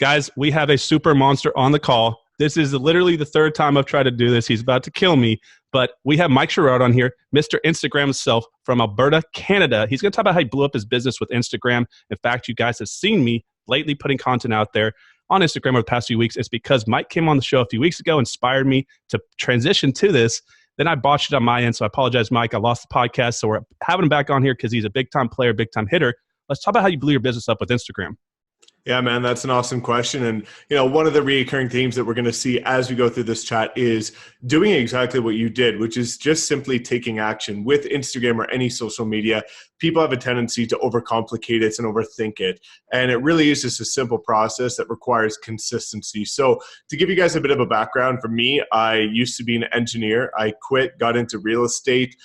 Guys, we have a super monster on the call. This is literally the third time I've tried to do this. He's about to kill me. But we have Mike Sherrad on here, Mr. Instagram himself from Alberta, Canada. He's going to talk about how he blew up his business with Instagram. In fact, you guys have seen me lately putting content out there on Instagram over the past few weeks. It's because Mike came on the show a few weeks ago, inspired me to transition to this. Then I botched it on my end, so I apologize, Mike. I lost the podcast, so we're having him back on here because he's a big-time player, big-time hitter. Let's talk about how you blew your business up with Instagram. Yeah, man, that's an awesome question. And, one of the recurring themes that we're going to see as we go through this chat is doing exactly what you did, which is just simply taking action. With Instagram or any social media, people have a tendency to overcomplicate it and overthink it. And it really is just a simple process that requires consistency. So to give you guys a bit of a background, for me, I used to be an engineer. I quit, got into real estate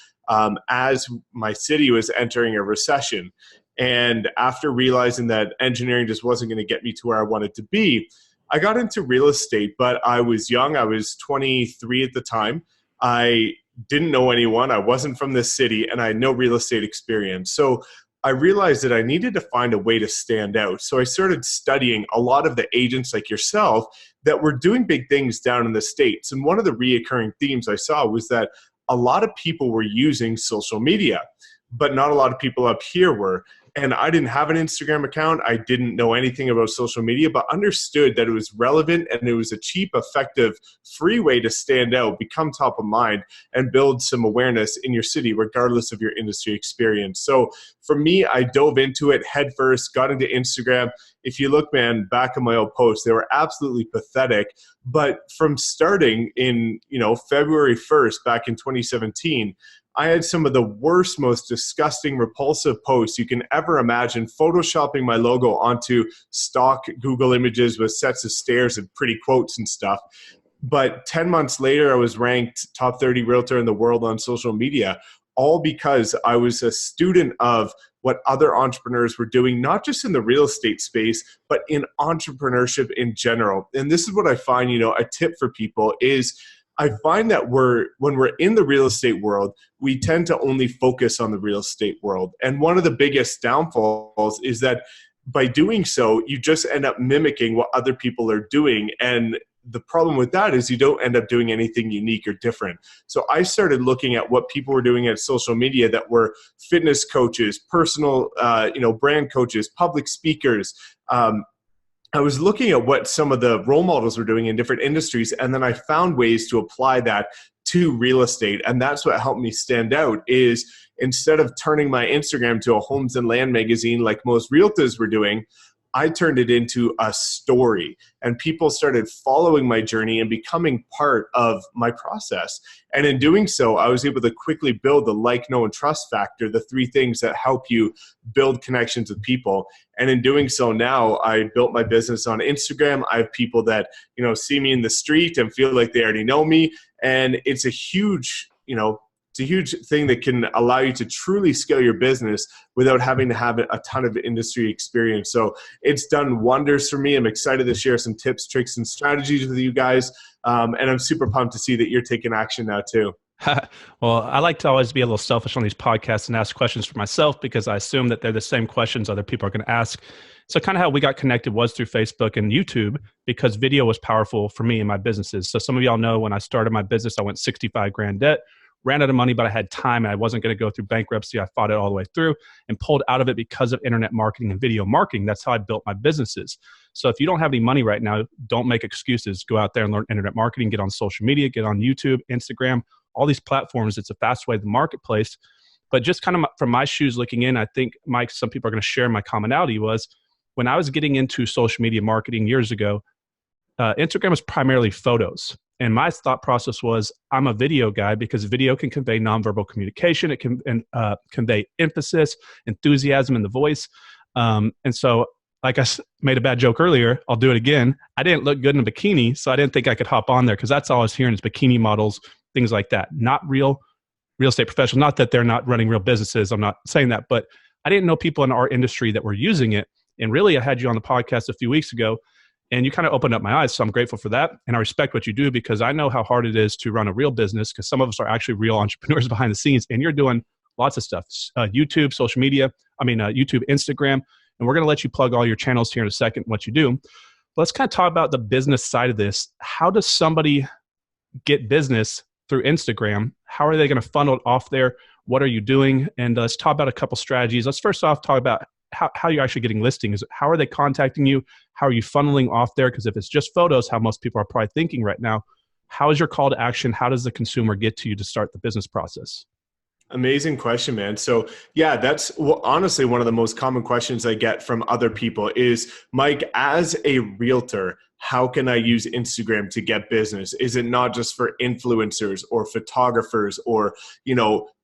as my city was entering a recession. And after realizing that engineering just wasn't going to get me to where I wanted to be, I got into real estate, but I was young. I was 23 at the time. I didn't know anyone. I wasn't from this city, and I had no real estate experience. So I realized that I needed to find a way to stand out. So I started studying a lot of the agents like yourself that were doing big things down in the States. And one of the reoccurring themes I saw was that a lot of people were using social media, but not a lot of people up here were. And I didn't have an Instagram account. I didn't know anything about social media, but understood that it was relevant and it was a cheap, effective, free way to stand out, become top of mind, and build some awareness in your city, regardless of your industry experience. So for me, I dove into it head first, got into Instagram. If you look, man, back at my old posts, they were absolutely pathetic. But from starting in, February 1st, back in 2017, I had some of the worst, most disgusting, repulsive posts you can ever imagine, photoshopping my logo onto stock Google images with sets of stairs and pretty quotes and stuff. But 10 months later, I was ranked top 30 realtor in the world on social media, all because I was a student of what other entrepreneurs were doing, not just in the real estate space, but in entrepreneurship in general. And this is what I find, a tip for people is I find that when we're in the real estate world, we tend to only focus on the real estate world. And one of the biggest downfalls is that by doing so, you just end up mimicking what other people are doing. And the problem with that is you don't end up doing anything unique or different. So I started looking at what people were doing at social media that were fitness coaches, personal, brand coaches, public speakers, I was looking at what some of the role models were doing in different industries, and then I found ways to apply that to real estate. And that's what helped me stand out is instead of turning my Instagram to a homes and land magazine like most realtors were doing, I turned it into a story, and people started following my journey and becoming part of my process. And in doing so, I was able to quickly build the like, know, and trust factor, the three things that help you build connections with people. And in doing so now, I built my business on Instagram. I have people that, see me in the street and feel like they already know me. And it's a huge, it's a huge thing that can allow you to truly scale your business without having to have a ton of industry experience. So it's done wonders for me. I'm excited to share some tips, tricks, and strategies with you guys. And I'm super pumped to see that you're taking action now too. Well, I like to always be a little selfish on these podcasts and ask questions for myself because I assume that they're the same questions other people are going to ask. So kind of how we got connected was through Facebook and YouTube because video was powerful for me and my businesses. So some of y'all know when I started my business, I went 65 grand debt. Ran out of money, but I had time and I wasn't going to go through bankruptcy. I fought it all the way through and pulled out of it because of internet marketing and video marketing. That's how I built my businesses. So if you don't have any money right now, don't make excuses. Go out there and learn internet marketing, get on social media, get on YouTube, Instagram, all these platforms. It's a fast way to the marketplace. But just kind of from my shoes looking in, I think, Mike, some people are going to share my commonality was when I was getting into social media marketing years ago, Instagram was primarily photos. And my thought process was, I'm a video guy because video can convey nonverbal communication. It can convey emphasis, enthusiasm in the voice. And so, like I made a bad joke earlier, I'll do it again. I didn't look good in a bikini, so I didn't think I could hop on there because that's all I was hearing is bikini models, things like that. Not real estate professionals. Not that they're not running real businesses. I'm not saying that. But I didn't know people in our industry that were using it. And really, I had you on the podcast a few weeks ago. And you kind of opened up my eyes. So I'm grateful for that. And I respect what you do because I know how hard it is to run a real business because some of us are actually real entrepreneurs behind the scenes and you're doing lots of stuff. YouTube, social media, YouTube, Instagram. And we're going to let you plug all your channels here in a second, what you do. Let's kind of talk about the business side of this. How does somebody get business through Instagram? How are they going to funnel it off there? What are you doing? And let's talk about a couple strategies. Let's first off talk about how you're actually getting listings. How are they contacting you? How are you funneling off there? Because if it's just photos, how most people are probably thinking right now, how is your call to action? How does the consumer get to you to start the business process? Amazing question, man. So yeah, that's honestly one of the most common questions I get from other people is, Mike, as a realtor, how can I use Instagram to get business? Is it not just for influencers or photographers or,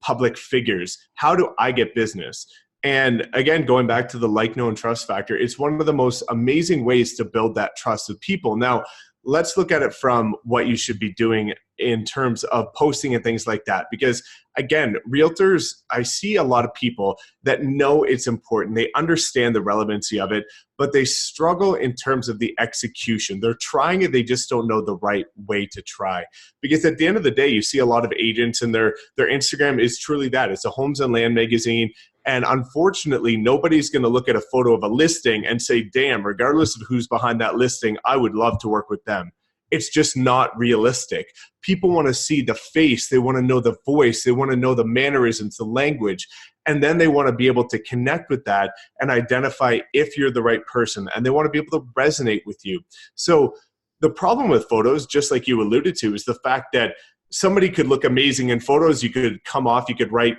public figures? How do I get business? And again, going back to the like, know, and trust factor, it's one of the most amazing ways to build that trust with people. Now, let's look at it from what you should be doing in terms of posting and things like that. Because again, realtors, I see a lot of people that know it's important. They understand the relevancy of it, but they struggle in terms of the execution. They're trying it, they just don't know the right way to try. Because at the end of the day, you see a lot of agents and their Instagram is truly that. It's a homes and land magazine. And unfortunately, nobody's going to look at a photo of a listing and say, damn, regardless of who's behind that listing, I would love to work with them. It's just not realistic. People want to see the face. They want to know the voice. They want to know the mannerisms, the language. And then they want to be able to connect with that and identify if you're the right person. And they want to be able to resonate with you. So the problem with photos, just like you alluded to, is the fact that somebody could look amazing in photos. You could come off, you could write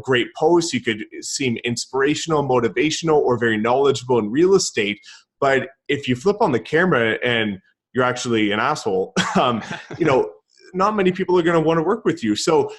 great posts. You could seem inspirational, motivational, or very knowledgeable in real estate. But if you flip on the camera and you're actually an asshole, not many people are going to want to work with you. So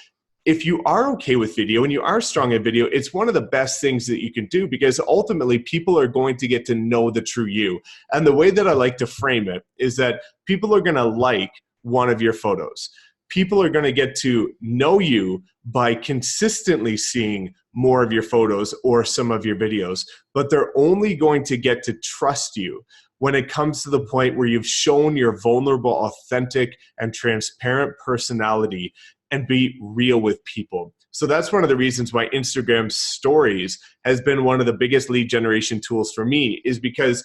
if you are okay with video and you are strong at video, it's one of the best things that you can do, because ultimately people are going to get to know the true you. And the way that I like to frame it is that people are going to like one of your photos. People are going to get to know you by consistently seeing more of your photos or some of your videos, but they're only going to get to trust you when it comes to the point where you've shown your vulnerable, authentic, and transparent personality and be real with people. So that's one of the reasons why Instagram stories has been one of the biggest lead generation tools for me, is because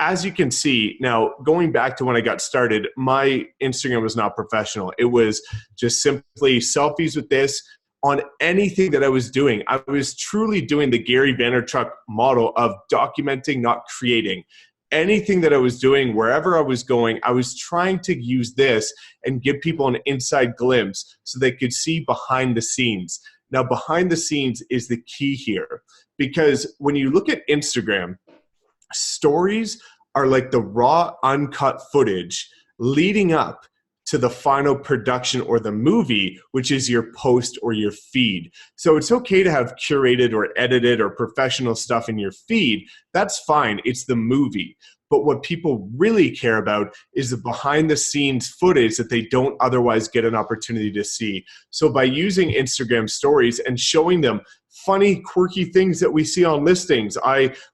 as you can see, now going back to when I got started, my Instagram was not professional. It was just simply selfies with this. On anything that I was doing, I was truly doing the Gary Vaynerchuk model of documenting, not creating. Anything that I was doing, wherever I was going, I was trying to use this and give people an inside glimpse so they could see behind the scenes. Now, behind the scenes is the key here, because when you look at Instagram, stories are like the raw, uncut footage leading up to the final production or the movie, which is your post or your feed. So it's okay to have curated or edited or professional stuff in your feed. That's fine. It's the movie. But what people really care about is the behind the scenes footage that they don't otherwise get an opportunity to see. So by using Instagram stories and showing them funny, quirky things that we see on listings.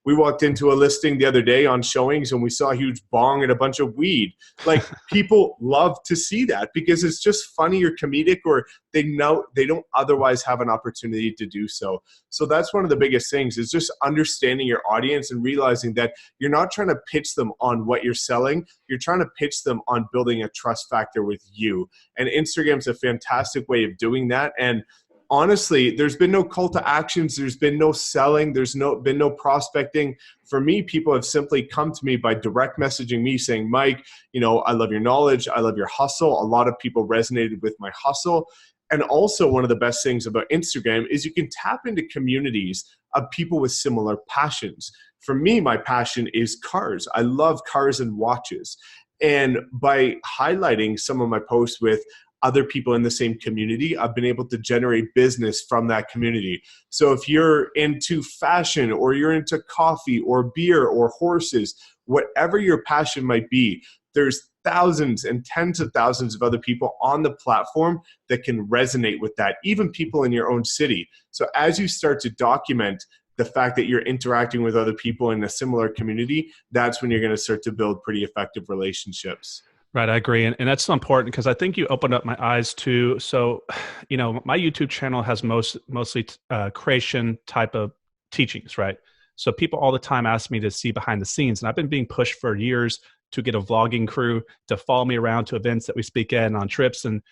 We walked into a listing the other day on showings and we saw a huge bong and a bunch of weed. Like, people love to see that because it's just funny or comedic, or they know they don't otherwise have an opportunity to do so. So that's one of the biggest things, is just understanding your audience and realizing that you're not trying to pitch them on what you're selling. You're trying to pitch them on building a trust factor with you. And Instagram's a fantastic way of doing that. And honestly, there's been no call to actions. There's been no selling. There's been no prospecting. For me, people have simply come to me by direct messaging me saying, Mike, I love your knowledge. I love your hustle. A lot of people resonated with my hustle. And also, one of the best things about Instagram is you can tap into communities of people with similar passions. For me, my passion is cars. I love cars and watches. And by highlighting some of my posts with other people in the same community, I've been able to generate business from that community. So if you're into fashion, or you're into coffee or beer or horses, whatever your passion might be, there's thousands and tens of thousands of other people on the platform that can resonate with that, even people in your own city. So as you start to document the fact that you're interacting with other people in a similar community, that's when you're going to start to build pretty effective relationships. Right, I agree. And that's so important, because I think you opened up my eyes too. So, my YouTube channel has mostly creation type of teachings, right? So people all the time ask me to see behind the scenes, and I've been being pushed for years to get a vlogging crew to follow me around to events that we speak at and on trips. And,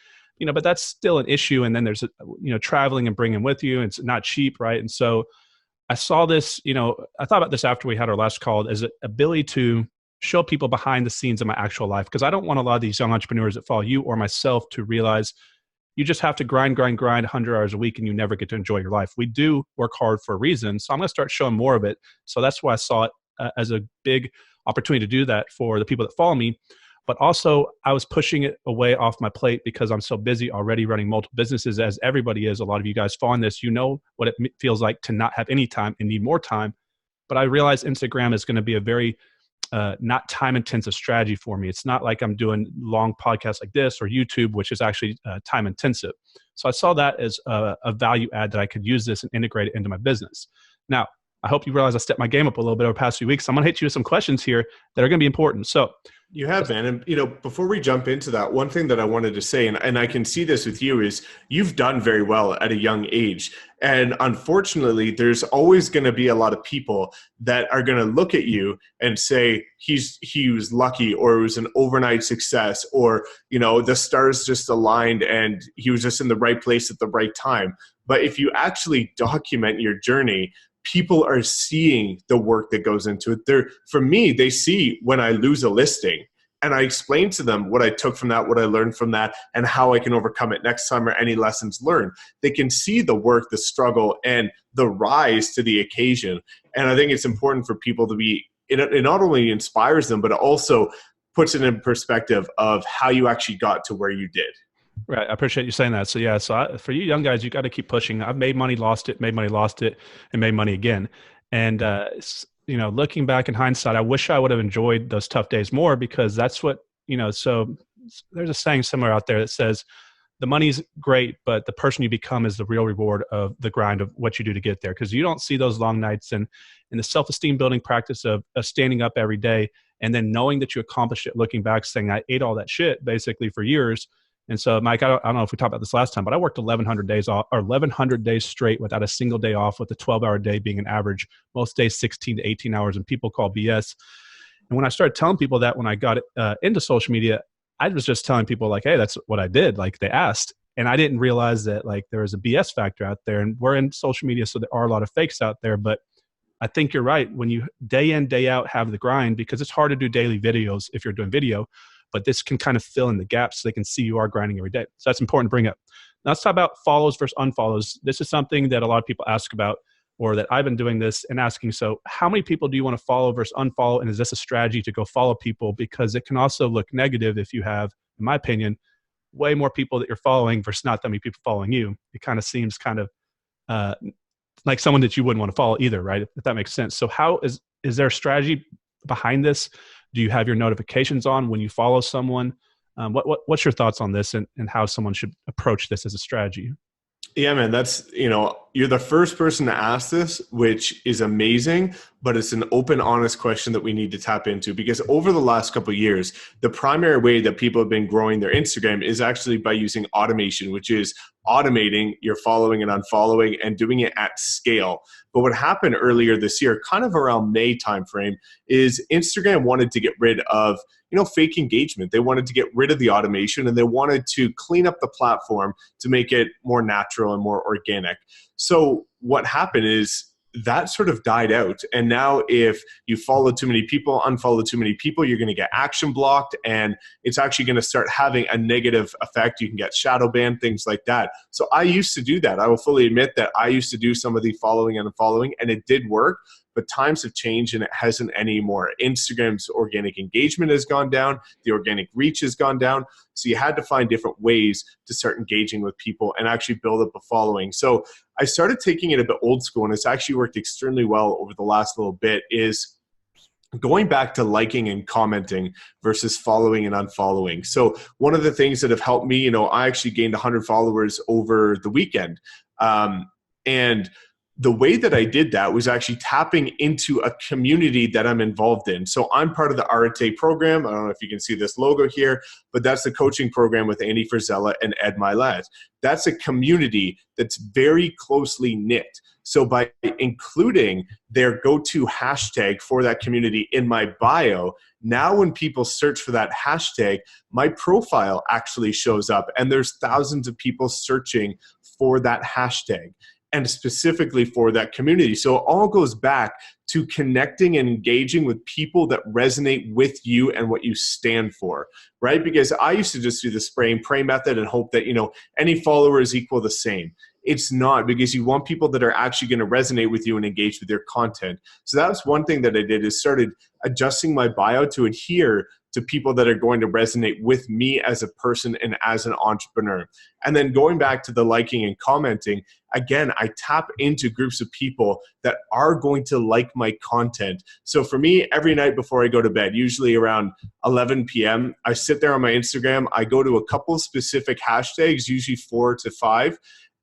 but that's still an issue. And then there's, traveling and bringing with you, and it's not cheap. Right. And so I saw this, I thought about this after we had our last call, as an ability to show people behind the scenes of my actual life. Because I don't want a lot of these young entrepreneurs that follow you or myself to realize you just have to grind 100 hours a week and you never get to enjoy your life. We do work hard for a reason. So I'm going to start showing more of it. So that's why I saw it as a big opportunity to do that for the people that follow me. But also I was pushing it away off my plate because I'm so busy already running multiple businesses, as everybody is. A lot of you guys following this, what it feels like to not have any time and need more time. But I realized Instagram is going to be a very not time-intensive strategy for me. It's not like I'm doing long podcasts like this or YouTube, which is actually time-intensive. So I saw that as a value add that I could use this and integrate it into my business. Now, I hope you realize I stepped my game up a little bit over the past few weeks. So I'm going to hit you with some questions here that are going to be important. So you have, man. And, before we jump into that, one thing that I wanted to say, and I can see this with you, is you've done very well at a young age. And unfortunately, there's always going to be a lot of people that are going to look at you and say, he was lucky, or it was an overnight success, or, the stars just aligned and he was just in the right place at the right time. But if you actually document your journey, people are seeing the work that goes into it. For me, they see when I lose a listing, and I explain to them what I took from that, what I learned from that, and how I can overcome it next time, or any lessons learned. They can see the work, the struggle, and the rise to the occasion. And I think it's important for people to be, it not only inspires them, but it also puts it in perspective of how you actually got to where you did. Right. I appreciate you saying that. So yeah, for you young guys, you got to keep pushing. I've made money, lost it, made money, lost it, and made money again. And, looking back in hindsight, I wish I would have enjoyed those tough days more, because that's what, so there's a saying somewhere out there that says the money's great, but the person you become is the real reward of the grind of what you do to get there. Because you don't see those long nights and the self-esteem building practice of standing up every day and then knowing that you accomplished it, looking back saying, I ate all that shit basically for years. And so, Mike, I don't know if we talked about this last time, but I worked 1,100 days off, or 1,100 days straight without a single day off, with a 12-hour day being an average, most days 16 to 18 hours, and people call BS. And when I started telling people that, when I got into social media, I was just telling people like, hey, that's what I did. Like, they asked, and I didn't realize that like there was a BS factor out there. And we're in social media, so there are a lot of fakes out there. But I think you're right. When you day in, day out have the grind, because it's hard to do daily videos if you're doing video, but this can kind of fill in the gaps so they can see you are grinding every day. So that's important to bring up. Now let's talk about follows versus unfollows. This is something that a lot of people ask about, or that I've been doing this and asking. So how many people do you want to follow versus unfollow? And is this a strategy to go follow people? Because it can also look negative if you have, in my opinion, way more people that you're following versus not that many people following you. It kind of seems kind of like someone that you wouldn't want to follow either, right? If that makes sense. So how is there a strategy behind this? Do you have your notifications on when you follow someone? What's your thoughts on this, and how someone should approach this as a strategy? Yeah, man, that's, you're the first person to ask this, which is amazing, but it's an open, honest question that we need to tap into, because over the last couple of years, the primary way that people have been growing their Instagram is actually by using automation, which is automating your following and unfollowing and doing it at scale. But what happened earlier this year, kind of around May timeframe, is Instagram wanted to get rid of fake engagement. They wanted to get rid of the automation, and they wanted to clean up the platform to make it more natural and more organic. So what happened is that sort of died out. And now if you follow too many people, unfollow too many people, you're going to get action blocked, and it's actually going to start having a negative effect. You can get shadow banned, things like that. So I used to do that. I will fully admit that I used to do some of the following and unfollowing, and it did work. But times have changed, and it hasn't anymore. Instagram's organic engagement has gone down. The organic reach has gone down. So you had to find different ways to start engaging with people and actually build up a following. So I started taking it a bit old school, and it's actually worked extremely well over the last little bit, is going back to liking and commenting versus following and unfollowing. So one of the things that have helped me, I actually gained 100 followers over the weekend. And the way that I did that was actually tapping into a community that I'm involved in. So I'm part of the RTA program. I don't know if you can see this logo here, but that's the coaching program with Andy Frizella and Ed Milet. That's a community that's very closely knit. So by including their go-to hashtag for that community in my bio, now when people search for that hashtag, my profile actually shows up, and there's thousands of people searching for that hashtag and specifically for that community. So it all goes back to connecting and engaging with people that resonate with you and what you stand for, right? Because I used to just do the spray and pray method and hope that, any followers equal the same. It's not, because you want people that are actually going to resonate with you and engage with your content. So that was one thing that I did, is started adjusting my bio to adhere to people that are going to resonate with me as a person and as an entrepreneur. And then going back to the liking and commenting, again, I tap into groups of people that are going to like my content. So for me, every night before I go to bed, usually around 11 p.m., I sit there on my Instagram. I go to a couple specific hashtags, usually 4 to 5,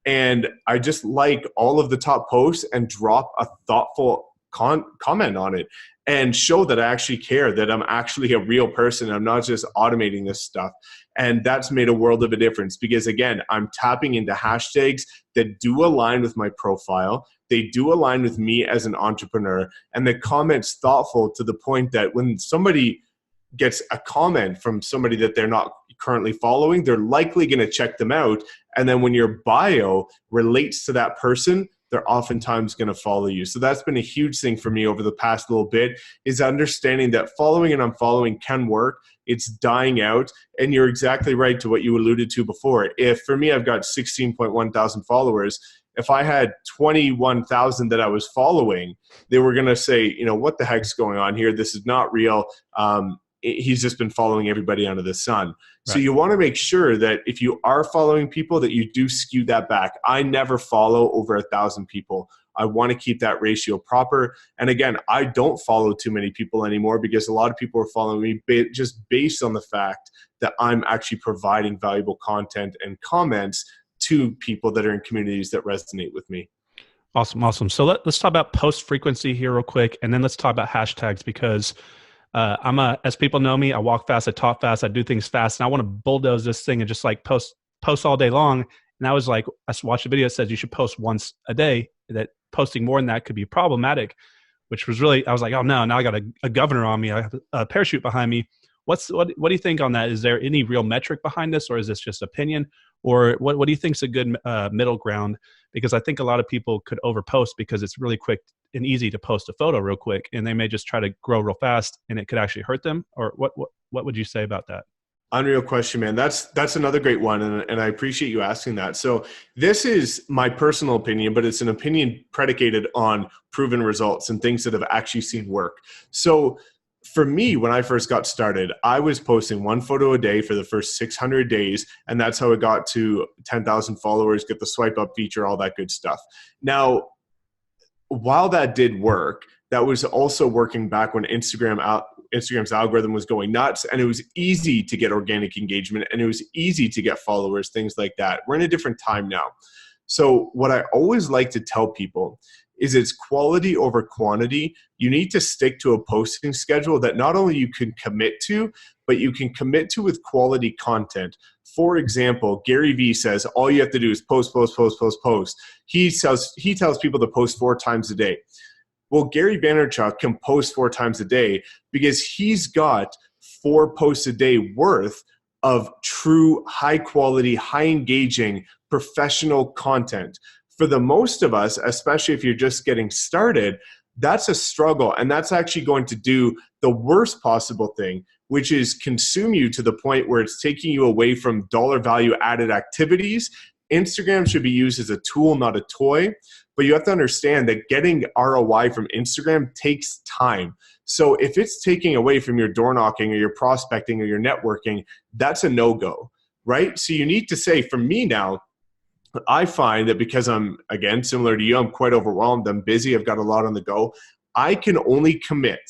and I just like all of the top posts and drop a thoughtful comment on it and show that I actually care, that I'm actually a real person. I'm not just automating this stuff. And that's made a world of a difference, because again, I'm tapping into hashtags that do align with my profile. They do align with me as an entrepreneur, and the comment's thoughtful to the point that when somebody gets a comment from somebody that they're not currently following, they're likely going to check them out. And then when your bio relates to that person, they're oftentimes going to follow you. So that's been a huge thing for me over the past little bit, is understanding that following and unfollowing can work. It's dying out. And you're exactly right to what you alluded to before. If for me, I've got 16.1 thousand followers, if I had 21,000 that I was following, they were going to say, what the heck's going on here? This is not real. He's just been following everybody under the sun. Right. So you want to make sure that if you are following people, that you do skew that back. I never follow over 1,000 people. I want to keep that ratio proper. And again, I don't follow too many people anymore, because a lot of people are following me just based on the fact that I'm actually providing valuable content and comments to people that are in communities that resonate with me. Awesome. So let's talk about post frequency here real quick, and then let's talk about hashtags, because as people know me, I walk fast, I talk fast, I do things fast, and I want to bulldoze this thing and just like post all day long. And I watched a video that says you should post once a day, that posting more than that could be problematic, which was really, I was like, oh no, now I got a governor on me, I have a parachute behind me. What do you think on that? Is there any real metric behind this, or is this just opinion? Or what do you think is a good middle ground? Because I think a lot of people could overpost because it's really quick and easy to post a photo real quick, and they may just try to grow real fast, and it could actually hurt them. Or what would you say about that? Unreal question, man. That's another great one, and I appreciate you asking that. So this is my personal opinion, but it's an opinion predicated on proven results and things that have actually seen work. So for me, when I first got started, I was posting one photo a day for the first 600 days, and that's how it got to 10,000 followers, get the swipe up feature, all that good stuff. Now, while that did work, that was also working back when Instagram's algorithm was going nuts, and it was easy to get organic engagement, and it was easy to get followers, things like that. We're in a different time now. So what I always like to tell people is it's quality over quantity. You need to stick to a posting schedule that not only you can commit to, but you can commit to with quality content. For example, Gary Vee says all you have to do is post. He tells people to post 4 times a day. Well, Gary Vaynerchuk can post 4 times a day because he's got 4 posts a day worth of true high quality, high engaging, professional content. For the most of us, especially if you're just getting started, that's a struggle. And that's actually going to do the worst possible thing, which is consume you to the point where it's taking you away from dollar value added activities. Instagram should be used as a tool, not a toy. But you have to understand that getting ROI from Instagram takes time. So if it's taking away from your door knocking or your prospecting or your networking, that's a no-go, right? So you need to say, for me now, I find that because I'm, again, similar to you, I'm quite overwhelmed, I'm busy, I've got a lot on the go, I can only commit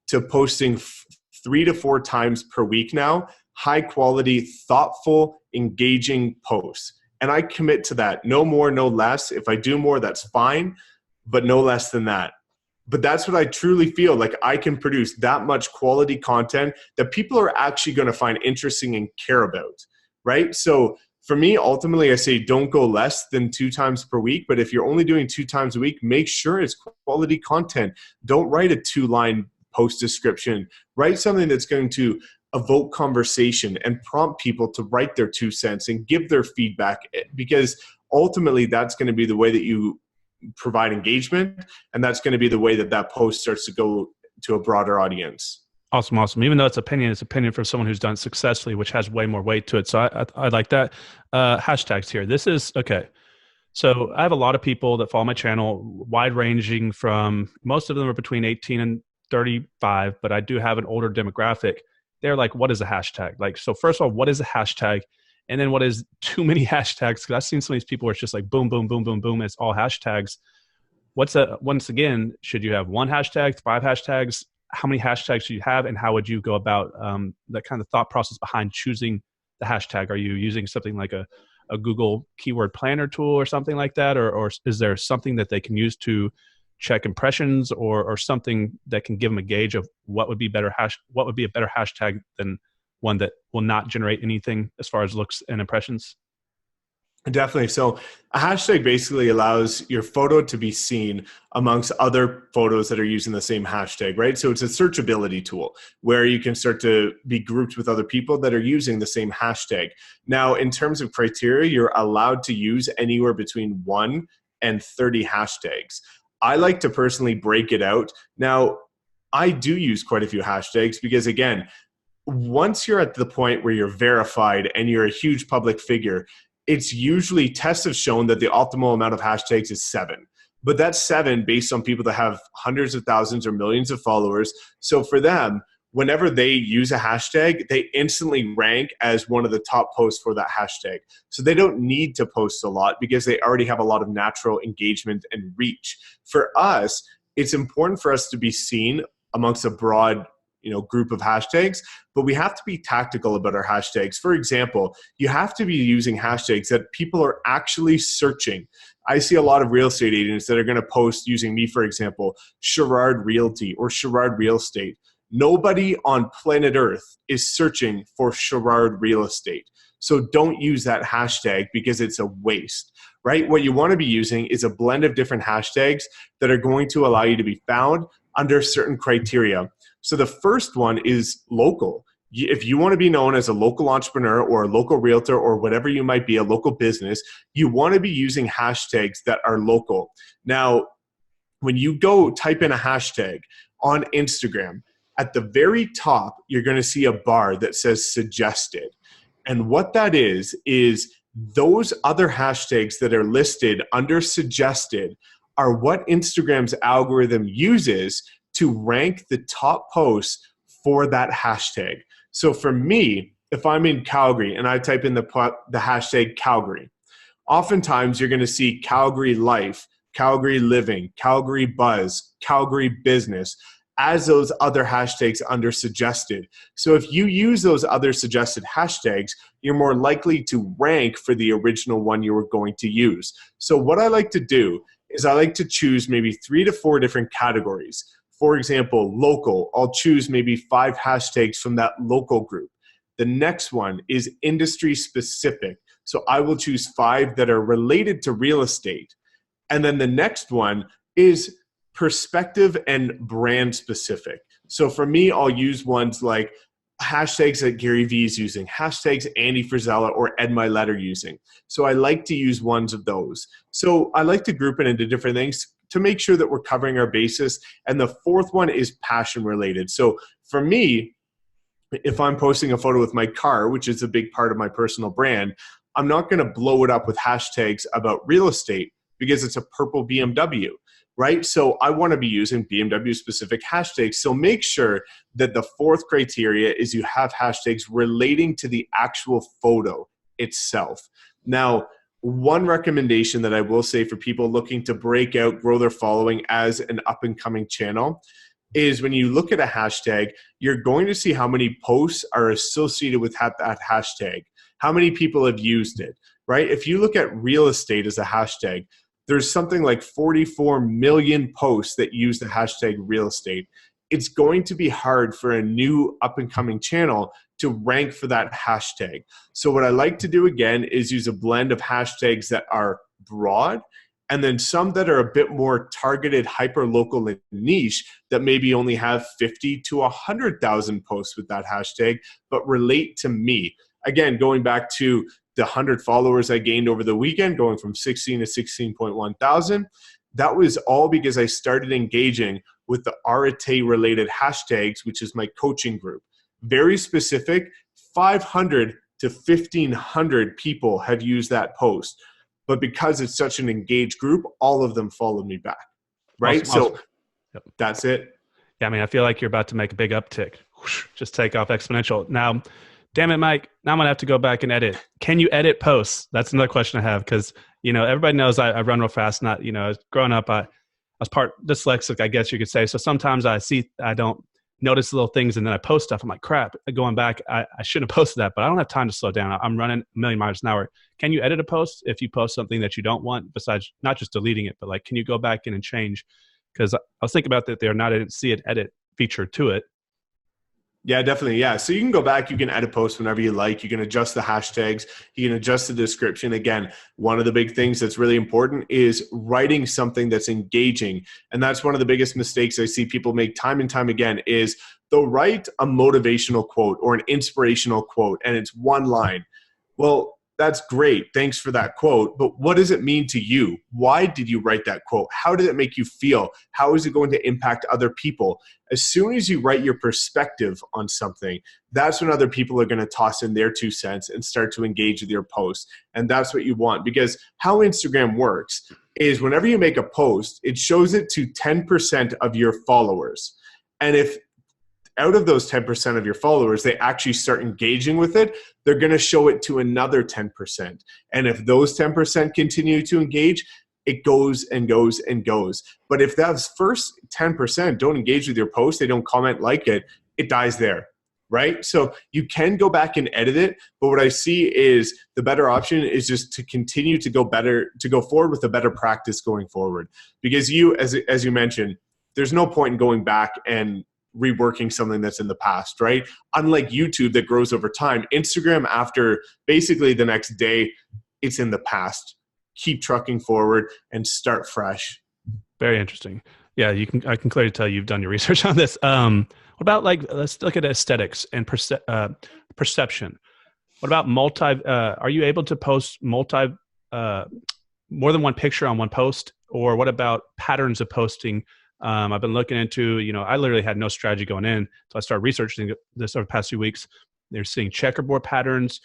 to posting 3 to 4 times per week now, high quality, thoughtful, engaging posts. And I commit to that. No more, no less. If I do more, that's fine. but no less than that. But that's what I truly feel like. I can produce that much quality content that people are actually going to find interesting and care about, right? So for me, ultimately, I say don't go less than 2 times per week. But if you're only doing 2 times a week, make sure it's quality content. Don't write a 2-line post description. Write something that's going to evoke conversation and prompt people to write their 2 cents and give their feedback, because ultimately that's going to be the way that you provide engagement, and that's going to be the way that that post starts to go to a broader audience. Awesome, awesome. Even though it's opinion from someone who's done it successfully, which has way more weight to it. So I like that. Hashtags here. This is okay. So I have a lot of people that follow my channel, wide ranging from, most of them are between 18 and 35, but I do have an older demographic. They're like, what is a hashtag? Like, so first of all, what is a hashtag? And then what is too many hashtags? Because I've seen some of these people where it's just like boom, boom, boom, boom, boom. It's all hashtags. Once again, should you have 1 hashtag, 5 hashtags? How many hashtags do you have? And how would you go about that kind of thought process behind choosing the hashtag? Are you using something like a Google keyword planner tool or something like that? Or is there something that they can use to check impressions, or something that can give them a gauge of what would be a better hashtag than one that will not generate anything as far as looks and impressions? Definitely. So a hashtag basically allows your photo to be seen amongst other photos that are using the same hashtag, right? So it's a searchability tool where you can start to be grouped with other people that are using the same hashtag. Now, in terms of criteria, you're allowed to use anywhere between 1 and 30 hashtags. I like to personally break it out. Now, I do use quite a few hashtags because, again, once you're at the point where you're verified and you're a huge public figure, it's usually, tests have shown that the optimal amount of hashtags is 7. But that's 7 based on people that have hundreds of thousands or millions of followers. So for them, whenever they use a hashtag, they instantly rank as one of the top posts for that hashtag. So they don't need to post a lot because they already have a lot of natural engagement and reach. For us, it's important for us to be seen amongst a broad group of hashtags, but we have to be tactical about our hashtags. For example, you have to be using hashtags that people are actually searching. I see a lot of real estate agents that are going to post using me, for example, Sherrad Realty or Sherrad Real Estate. Nobody on planet Earth is searching for Sherrad Real Estate. So don't use that hashtag because it's a waste, right? What you want to be using is a blend of different hashtags that are going to allow you to be found under certain criteria. So the first one is local. If you want to be known as a local entrepreneur or a local realtor or whatever you might be, a local business, you want to be using hashtags that are local. Now, when you go type in a hashtag on Instagram, at the very top, you're going to see a bar that says suggested. And what that is those other hashtags that are listed under suggested are what Instagram's algorithm uses to rank the top posts for that hashtag. So for me, if I'm in Calgary and I type in the hashtag Calgary, oftentimes you're going to see Calgary life, Calgary living, Calgary buzz, Calgary business as those other hashtags under suggested. So if you use those other suggested hashtags, you're more likely to rank for the original one you were going to use. So what I like to do is I like to choose maybe 3 to 4 different categories. For example, local, I'll choose maybe 5 hashtags from that local group. The next one is industry specific. So I will choose 5 that are related to real estate. And then the next one is perspective and brand specific. So for me, I'll use ones like hashtags that Gary Vee is using, hashtags Andy Frisella or Ed Milet are using. So I like to use ones of those. So I like to group it into different things to make sure that we're covering our basis. And the fourth one is passion related. So for me, if I'm posting a photo with my car, which is a big part of my personal brand, I'm not going to blow it up with hashtags about real estate because it's a purple BMW, right? So I want to be using BMW specific hashtags. So make sure that the fourth criteria is you have hashtags relating to the actual photo itself. Now, one recommendation that I will say for people looking to break out, grow their following as an up and coming channel is when you look at a hashtag, you're going to see how many posts are associated with that hashtag, how many people have used it, right? If you look at real estate as a hashtag, there's something like 44 million posts that use the hashtag real estate. It's going to be hard for a new up and coming channel to rank for that hashtag. So what I like to do again is use a blend of hashtags that are broad and then some that are a bit more targeted, hyper local and niche that maybe only have 50 to 100,000 posts with that hashtag, but relate to me. Again, going back to the 100 followers I gained over the weekend, going from 16 to 16.1 thousand, that was all because I started engaging with the Arete related hashtags, which is my coaching group. Very specific, 500 to 1,500 people have used that post. But because it's such an engaged group, all of them followed me back, right? Awesome, awesome. So that's it. Yeah, I mean, I feel like you're about to make a big uptick. Whoosh, just take off exponential. Now, damn it, Mike, now I'm going to have to go back and edit. Can you edit posts? That's another question I have because, everybody knows I run real fast. Not, growing up, I was part dyslexic, I guess you could say. So sometimes I don't notice little things and then I post stuff. I'm like, crap, going back, I shouldn't have posted that, but I don't have time to slow down. I'm running a million miles an hour. Can you edit a post if you post something that you don't want besides not just deleting it, but like, can you go back in and change? Because I was thinking about that. I didn't see an edit feature to it. Yeah, definitely. Yeah. So you can go back, you can edit posts whenever you like. You can adjust the hashtags. You can adjust the description. Again, one of the big things that's really important is writing something that's engaging. And that's one of the biggest mistakes I see people make time and time again is they'll write a motivational quote or an inspirational quote and it's one line. Well, that's great. Thanks for that quote. But what does it mean to you? Why did you write that quote? How did it make you feel? How is it going to impact other people? As soon as you write your perspective on something, that's when other people are going to toss in their 2 cents and start to engage with your post. And that's what you want, because how Instagram works is whenever you make a post, it shows it to 10% of your followers. And if out of those 10% of your followers, they actually start engaging with it, they're going to show it to another 10%. And if those 10% continue to engage, it goes and goes and goes. But if those first 10% don't engage with your post, they don't comment, like it, it dies there, right? So you can go back and edit it. But what I see is the better option is just to continue to go forward with a better practice going forward. Because as you mentioned, there's no point in going back and reworking something that's in the past, right? Unlike YouTube that grows over time, Instagram after basically the next day, it's in the past. Keep trucking forward and start fresh. Very interesting. Yeah, I can clearly tell you've done your research on this. What about let's look at aesthetics and perception. What about are you able to post more than one picture on one post? Or what about patterns of posting? I've been looking into, I literally had no strategy going in. So I started researching this over the past few weeks. They're seeing checkerboard patterns,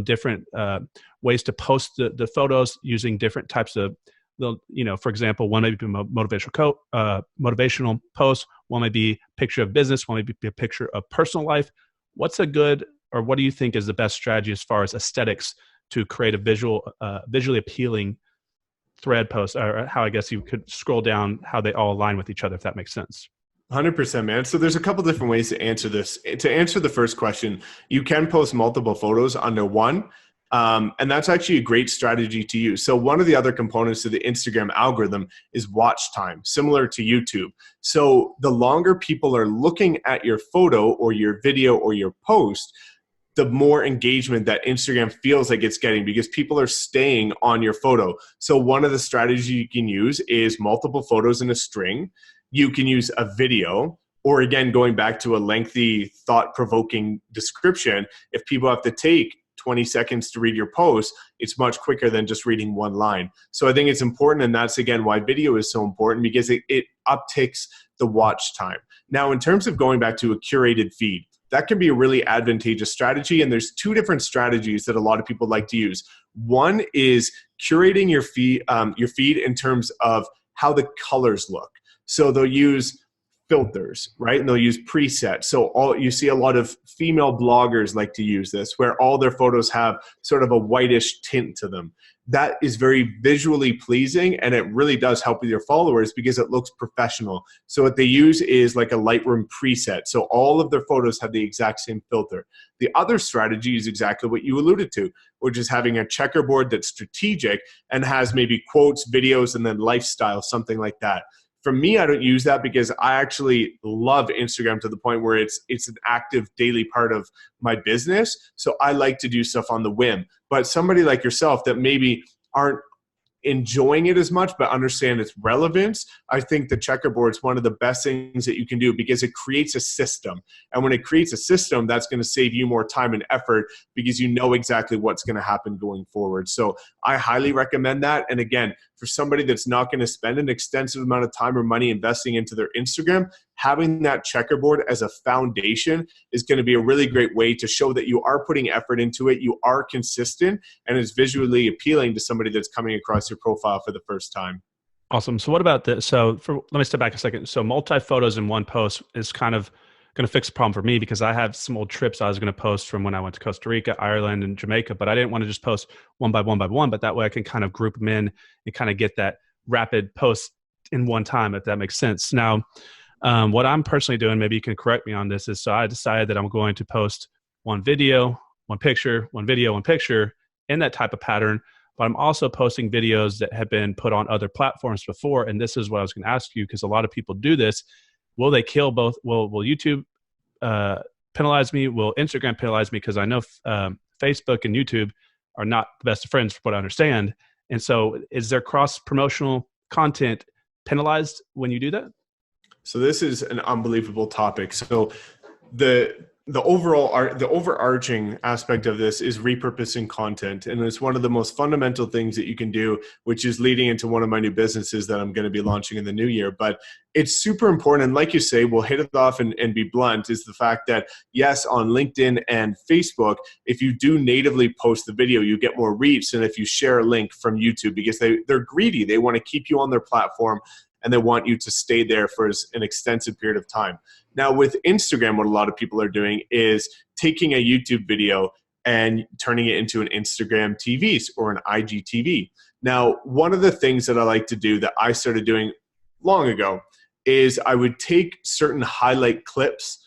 different ways to post the photos using different types of, for example, one may be motivational post, one may be a picture of business, one may be a picture of personal life. What do you think is the best strategy as far as aesthetics to create a visually appealing thread post, or how I guess you could scroll down how they all align with each other, if that makes sense? 100%, man. So there's a couple different ways to answer this. To answer the first question, you can post multiple photos under one. And that's actually a great strategy to use. So one of the other components of the Instagram algorithm is watch time, similar to YouTube. So the longer people are looking at your photo or your video or your post, the more engagement that Instagram feels like it's getting, because people are staying on your photo. So one of the strategies you can use is multiple photos in a string. You can use a video, or again, going back to a lengthy, thought-provoking description. If people have to take 20 seconds to read your post, it's much quicker than just reading one line. So I think it's important, and that's again why video is so important, because it upticks the watch time. Now, in terms of going back to a curated feed, that can be a really advantageous strategy. And there's 2 different strategies that a lot of people like to use. One is curating your feed in terms of how the colors look. So they'll use filters, right? And they'll use presets. So you see a lot of female bloggers like to use this, where all their photos have sort of a whitish tint to them. That is very visually pleasing, and it really does help with your followers because it looks professional. So what they use is like a Lightroom preset. So all of their photos have the exact same filter. The other strategy is exactly what you alluded to, which is having a checkerboard that's strategic and has maybe quotes, videos, and then lifestyle, something like that. For me, I don't use that because I actually love Instagram to the point where it's an active daily part of my business. So I like to do stuff on the whim. But somebody like yourself that maybe aren't enjoying it as much but understand its relevance, I think the checkerboard is one of the best things that you can do because it creates a system. And when it creates a system, that's going to save you more time and effort because you know exactly what's going to happen going forward. So I highly recommend that. And again, for somebody that's not going to spend an extensive amount of time or money investing into their Instagram, having that checkerboard as a foundation is going to be a really great way to show that you are putting effort into it, you are consistent, and it's visually appealing to somebody that's coming across your profile for the first time. Awesome. So what about this? So let me step back a second. So multi photos in one post is kind of going to fix the problem for me because I have some old trips I was going to post from when I went to Costa Rica, Ireland, and Jamaica, but I didn't want to just post one by one, but that way I can kind of group them in and kind of get that rapid post in one time, if that makes sense. Now, what I'm personally doing, maybe you can correct me on this, is so I decided that I'm going to post one video, one picture, one video, one picture in that type of pattern. But I'm also posting videos that have been put on other platforms before. And this is what I was going to ask you, because a lot of people do this. Will they kill both? Will YouTube penalize me? Will Instagram penalize me? Because I know Facebook and YouTube are not the best of friends, from what I understand. And so is there cross-promotional content penalized when you do that? So this is an unbelievable topic. So the overarching aspect of this is repurposing content. And it's one of the most fundamental things that you can do, which is leading into one of my new businesses that I'm going to be launching in the new year. But it's super important. And like you say, we'll hit it off and be blunt, is the fact that yes, on LinkedIn and Facebook, if you do natively post the video, you get more reach than if you share a link from YouTube, because they're greedy. They want to keep you on their platform and they want you to stay there for an extensive period of time. Now with Instagram, what a lot of people are doing is taking a YouTube video and turning it into an Instagram TV or an IGTV. Now, one of the things that I like to do that I started doing long ago is I would take certain highlight clips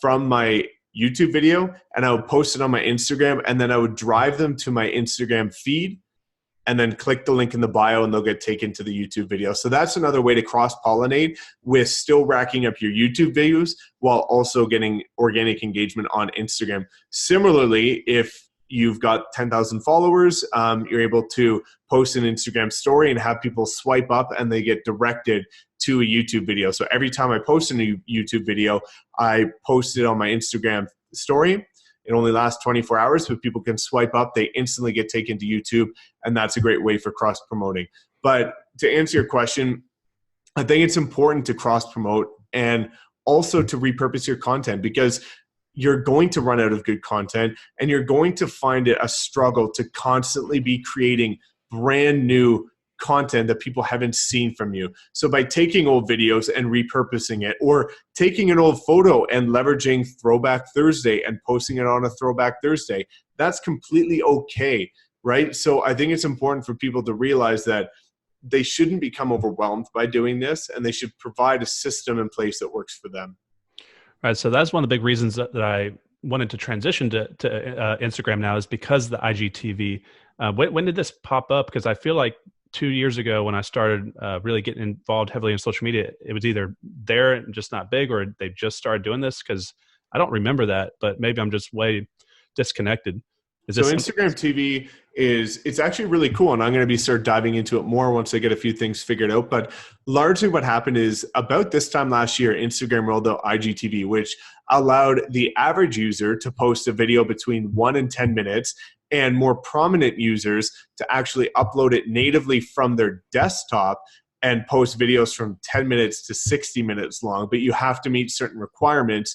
from my YouTube video and I would post it on my Instagram, and then I would drive them to my Instagram feed and then click the link in the bio and they'll get taken to the YouTube video. So that's another way to cross-pollinate with still racking up your YouTube views while also getting organic engagement on Instagram. Similarly, if you've got 10,000 followers, you're able to post an Instagram story and have people swipe up and they get directed to a YouTube video. So every time I post a new YouTube video, I post it on my Instagram story. It only lasts 24 hours, but people can swipe up, they instantly get taken to YouTube, and that's a great way for cross-promoting. But to answer your question, I think it's important to cross-promote and also to repurpose your content, because you're going to run out of good content and you're going to find it a struggle to constantly be creating brand new content that people haven't seen from you. So by taking old videos and repurposing it, or taking an old photo and leveraging Throwback Thursday and posting it on a Throwback Thursday, that's completely okay, right? So I think it's important for people to realize that they shouldn't become overwhelmed by doing this, and they should provide a system in place that works for them. Right. So that's one of the big reasons that I wanted to transition to Instagram now, is because the IGTV. When did this pop up? Because I feel like 2 years ago when I started really getting involved heavily in social media, it was either there and just not big, or they just started doing this, because I don't remember that, but maybe I'm just way disconnected. So Instagram TV it's actually really cool, and I'm going to start diving into it more once I get a few things figured out. But largely what happened is about this time last year, Instagram rolled out IGTV, which allowed the average user to post a video between 1 and 10 minutes, and more prominent users to actually upload it natively from their desktop and post videos from 10 minutes to 60 minutes long. But you have to meet certain requirements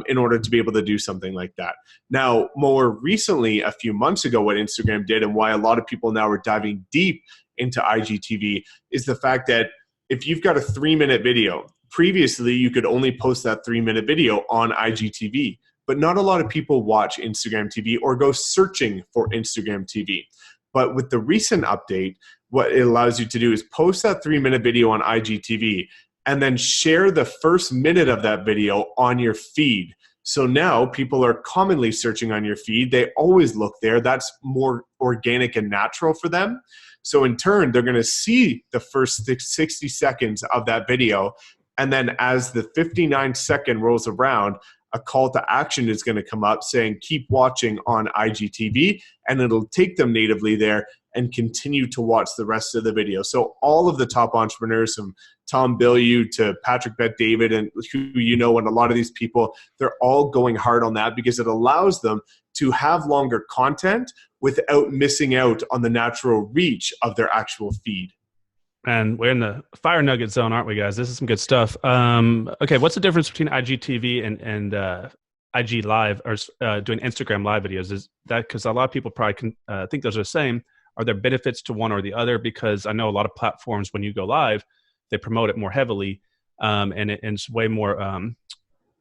in order to be able to do something like that. Now, more recently, a few months ago, what Instagram did, and why a lot of people now are diving deep into IGTV, is the fact that if you've got a 3-minute video, previously you could only post that 3-minute video on IGTV, but not a lot of people watch Instagram TV or go searching for Instagram TV. But with the recent update, what it allows you to do is post that 3-minute video on IGTV and then share the first minute of that video on your feed. So now people are commonly searching on your feed. They always look there. That's more organic and natural for them. So in turn, they're going to see the first 60 seconds of that video. And then as the 59-second rolls around, a call to action is going to come up saying, keep watching on IGTV, and it'll take them natively there and continue to watch the rest of the video. So all of the top entrepreneurs, from Tom Bilyeu to Patrick Bet-David, and who you know, and a lot of these people, they're all going hard on that because it allows them to have longer content without missing out on the natural reach of their actual feed. And we're in the fire nugget zone, aren't we, guys? This is some good stuff. Okay, what's the difference between IGTV and IG Live, or doing Instagram Live videos? Is that because a lot of people probably can think those are the same? Are there benefits to one or the other? Because I know a lot of platforms, when you go live, they promote it more heavily, and it's way more. You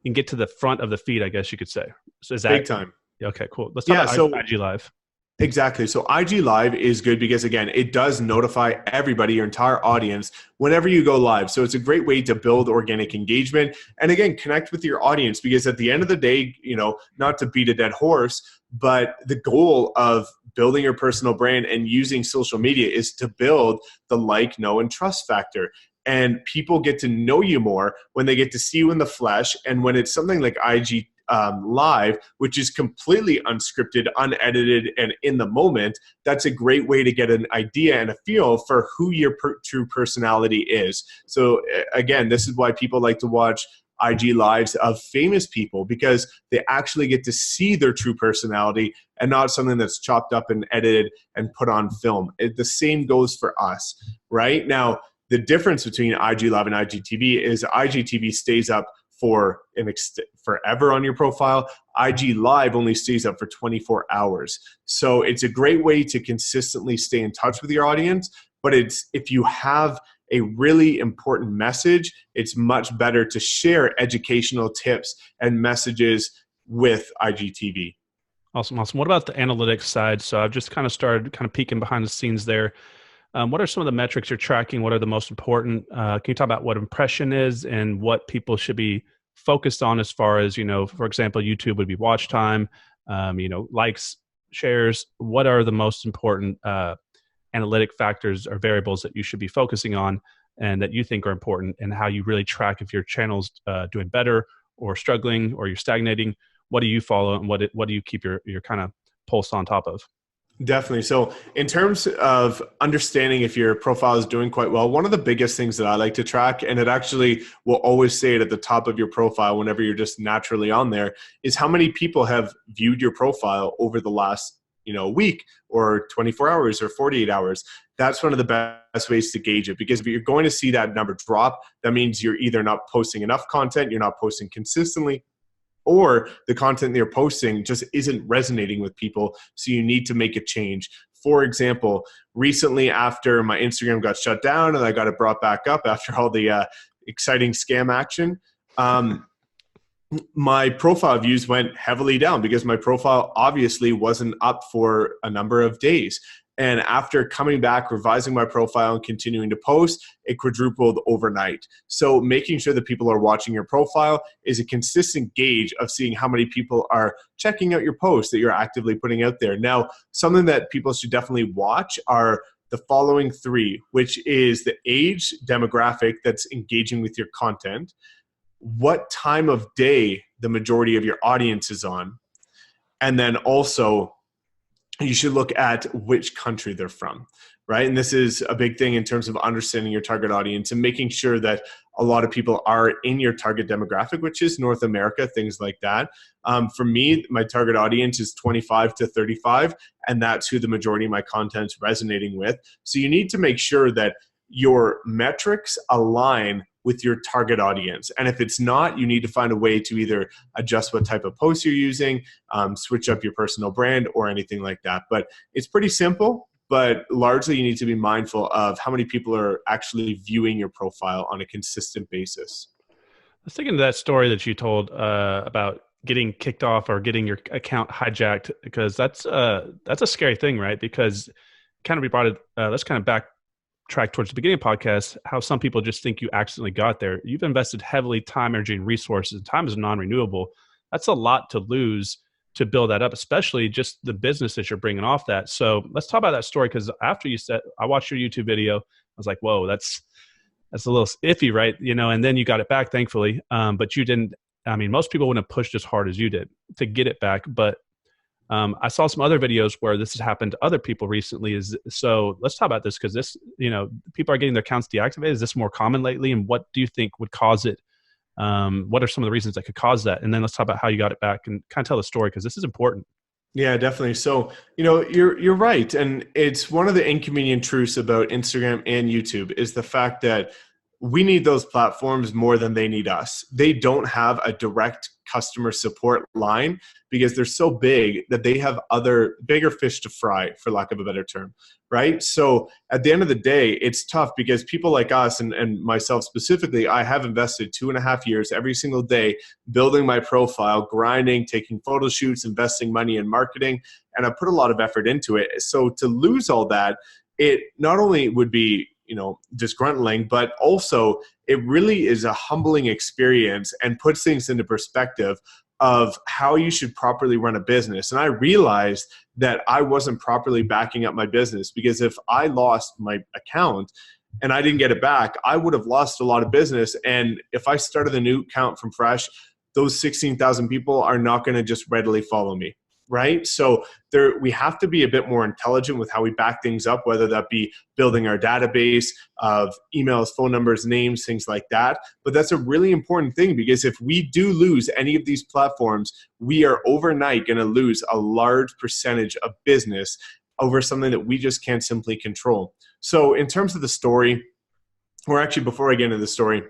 can get to the front of the feed, I guess you could say. So is that big time? Okay, cool. Let's talk about IG Live. Exactly. So IG Live is good because, again, it does notify everybody, your entire audience, whenever you go live. So it's a great way to build organic engagement and, again, connect with your audience, because at the end of the day, you know, not to beat a dead horse, but the goal of building your personal brand and using social media is to build the like, know, and trust factor. And people get to know you more when they get to see you in the flesh. And when it's something like IG Live, which is completely unscripted, unedited, and in the moment, that's a great way to get an idea and a feel for who your true personality is. So again, this is why people like to watch IG Lives of famous people, because they actually get to see their true personality and not something that's chopped up and edited and put on film. The same goes for us, right? Now, the difference between IG Live and IGTV is IGTV stays up for forever on your profile. IG Live only stays up for 24 hours. So it's a great way to consistently stay in touch with your audience. But if you have a really important message, it's much better to share educational tips and messages with IGTV. Awesome. What about the analytics side? So I've just kind of started peeking behind the scenes there. What are some of the metrics you're tracking? What are the most important? Can you talk about what impression is and what people should be focused on, as far as, you know, for example, YouTube would be watch time, you know, likes, shares. What are the most important analytic factors or variables that you should be focusing on and that you think are important, and how you really track if your channel's doing better or struggling or you're stagnating? What do you follow, and what do you keep your kind of pulse on top of? Definitely. So in terms of understanding if your profile is doing quite well, one of the biggest things that I like to track, and it actually will always say it at the top of your profile whenever you're just naturally on there, is how many people have viewed your profile over the last, you know, week or 24 hours or 48 hours. That's one of the best ways to gauge it, because if you're going to see that number drop, that means you're either not posting enough content, you're not posting consistently, or the content you're posting just isn't resonating with people, so you need to make a change. For example, recently after my Instagram got shut down and I got it brought back up after all the exciting scam action, my profile views went heavily down because my profile obviously wasn't up for a number of days. And after coming back, revising my profile and continuing to post, it quadrupled overnight. So making sure that people are watching your profile is a consistent gauge of seeing how many people are checking out your posts that you're actively putting out there. Now, something that people should definitely watch are the following three, which is the age demographic that's engaging with your content, what time of day the majority of your audience is on, and then also you should look at which country they're from, right? And this is a big thing in terms of understanding your target audience and making sure that a lot of people are in your target demographic, which is North America, things like that. For me, my target audience is 25 to 35, and that's who the majority of my content's resonating with. So you need to make sure that your metrics align with your target audience. And if it's not, you need to find a way to either adjust what type of posts you're using, switch up your personal brand or anything like that. But it's pretty simple, but largely you need to be mindful of how many people are actually viewing your profile on a consistent basis. was thinking of that story that you told about getting kicked off or getting your account hijacked, because that's a scary thing, right? Because kind of we brought it. Let's kind of backtrack towards the beginning of the podcast. How some people just think you accidentally got there. You've invested heavily time, energy, and resources. Time is non-renewable. That's a lot to lose to build that up, especially just the business that you're bringing off that. So let's talk about that story, because after you said, I watched your YouTube video, I was like, whoa, that's a little iffy, right? And then you got it back, thankfully. But you didn't. I mean, most people wouldn't have pushed as hard as you did to get it back. But I saw some other videos where this has happened to other people recently. So let's talk about this, because people are getting their accounts deactivated. Is this more common lately? And what do you think would cause it? What are some of the reasons that could cause that? And then let's talk about how you got it back and kind of tell the story, because this is important. Yeah, definitely. So, you're right. And it's one of the inconvenient truths about Instagram and YouTube is the fact that we need those platforms more than they need us. They don't have a direct customer support line because they're so big that they have other bigger fish to fry, for lack of a better term, right? So at the end of the day, it's tough because people like us and myself specifically, I have invested 2.5 years every single day building my profile, grinding, taking photo shoots, investing money in marketing, and I put a lot of effort into it. So to lose all that, it not only would be disgruntling, but also it really is a humbling experience and puts things into perspective of how you should properly run a business. And I realized that I wasn't properly backing up my business, because if I lost my account and I didn't get it back, I would have lost a lot of business. And if I started a new account from fresh, those 16,000 people are not going to just readily follow me. Right. So we have to be a bit more intelligent with how we back things up, whether that be building our database of emails, phone numbers, names, things like that. But that's a really important thing, because if we do lose any of these platforms, we are overnight going to lose a large percentage of business over something that we just can't simply control. So in terms of the story, or actually before I get into the story,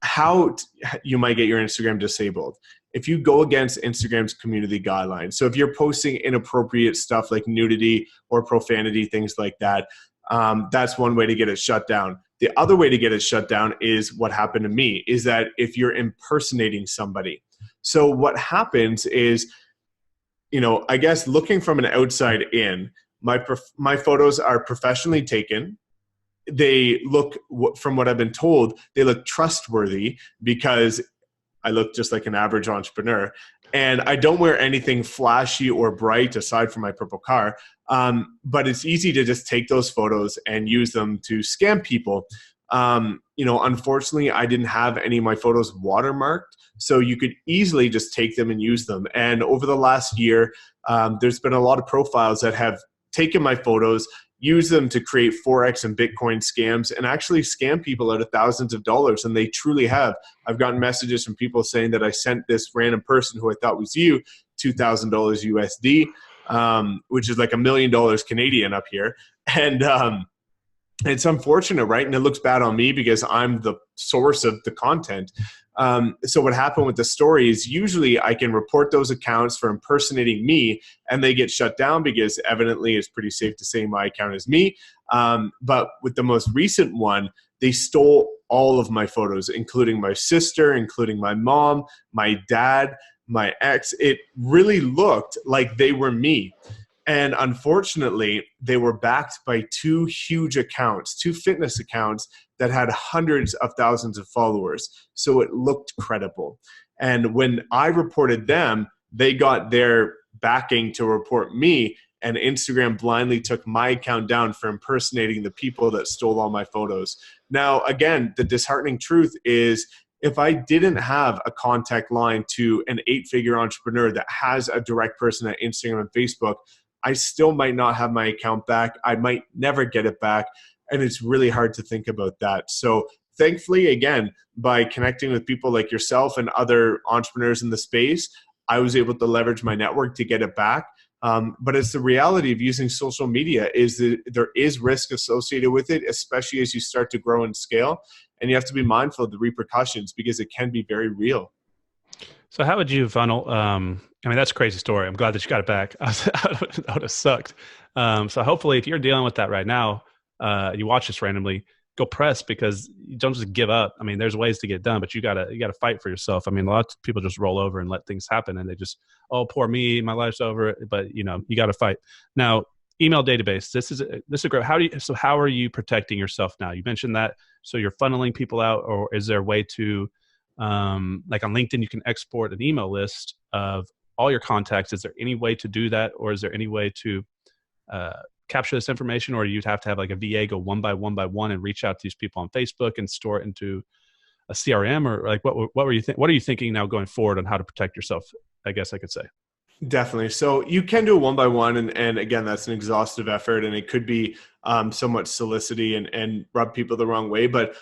how you might get your Instagram disabled. If you go against Instagram's community guidelines, so if you're posting inappropriate stuff like nudity or profanity, things like that, that's one way to get it shut down. The other way to get it shut down is what happened to me, is that if you're impersonating somebody. So what happens is, I guess looking from an outside in, my photos are professionally taken. They look, from what I've been told, they look trustworthy because I look just like an average entrepreneur. And I don't wear anything flashy or bright aside from my purple car. But it's easy to just take those photos and use them to scam people. Unfortunately, I didn't have any of my photos watermarked, so you could easily just take them and use them. And over the last year, there's been a lot of profiles that have taken my photos, use them to create Forex and Bitcoin scams, and actually scam people out of thousands of dollars. And they truly have. I've gotten messages from people saying that I sent this random person who I thought was you $2,000 USD, which is like $1 million Canadian up here. And it's unfortunate, right? And it looks bad on me because I'm the source of the content. So what happened with the story is usually I can report those accounts for impersonating me and they get shut down because evidently it's pretty safe to say my account is me. But with the most recent one, they stole all of my photos, including my sister, including my mom, my dad, my ex. It really looked like they were me. And unfortunately, they were backed by two huge accounts, two fitness accounts that had hundreds of thousands of followers. So it looked credible. And when I reported them, they got their backing to report me, and Instagram blindly took my account down for impersonating the people that stole all my photos. Now, again, the disheartening truth is, if I didn't have a contact line to an 8-figure entrepreneur that has a direct person at Instagram and Facebook, I still might not have my account back. I might never get it back. And it's really hard to think about that. So thankfully, again, by connecting with people like yourself and other entrepreneurs in the space, I was able to leverage my network to get it back. But it's the reality of using social media is that there is risk associated with it, especially as you start to grow and scale. And you have to be mindful of the repercussions because it can be very real. So how would you funnel? I mean, that's a crazy story. I'm glad that you got it back. That would have sucked. So hopefully if you're dealing with that right now, you watch this randomly, go press, because you don't just give up. I mean, there's ways to get done, but you gotta fight for yourself. I mean, a lot of people just roll over and let things happen, and they just, oh, poor me, my life's over. But you know, you got to fight. Now, email database. This is great. How are you protecting yourself now? You mentioned that. So you're funneling people out, or is there a way to, like on LinkedIn, you can export an email list of all your contacts. Is there any way to do that, or is there any way to capture this information, or you'd have to have like a VA go one by one and reach out to these people on Facebook and store it into a CRM, or like what are you thinking now going forward on how to protect yourself? I guess I could say. Definitely. So you can do it one by one. And again, that's an exhaustive effort, and it could be somewhat solicity and rub people the wrong way. But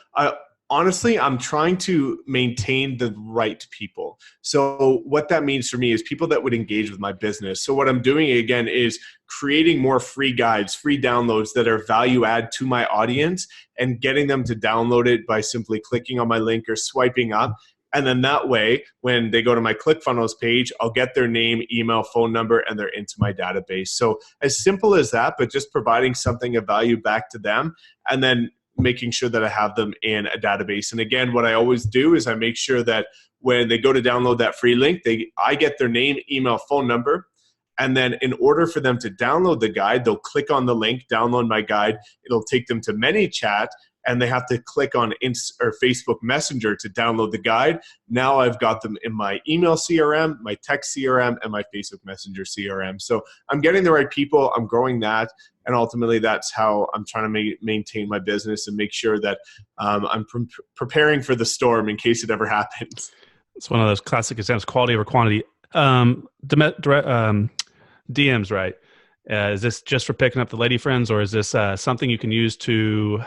honestly, I'm trying to maintain the right people. So what that means for me is people that would engage with my business. So what I'm doing again is creating more free guides, free downloads that are value add to my audience, and getting them to download it by simply clicking on my link or swiping up. And then that way, when they go to my ClickFunnels page, I'll get their name, email, phone number, and they're into my database. So as simple as that, but just providing something of value back to them, and then making sure that I have them in a database. And again, what I always do is I make sure that when they go to download that free link, I get their name, email, phone number. And then in order for them to download the guide, they'll click on the link, download my guide. It'll take them to ManyChat, and they have to click on Facebook Messenger to download the guide. Now I've got them in my email CRM, my text CRM, and my Facebook Messenger CRM. So I'm getting the right people, I'm growing that, and ultimately that's how I'm trying to maintain my business and make sure that I'm preparing for the storm in case it ever happens. It's one of those classic examples, quality over quantity. DMs, right? Is this just for picking up the lady friends, or is this something you can use to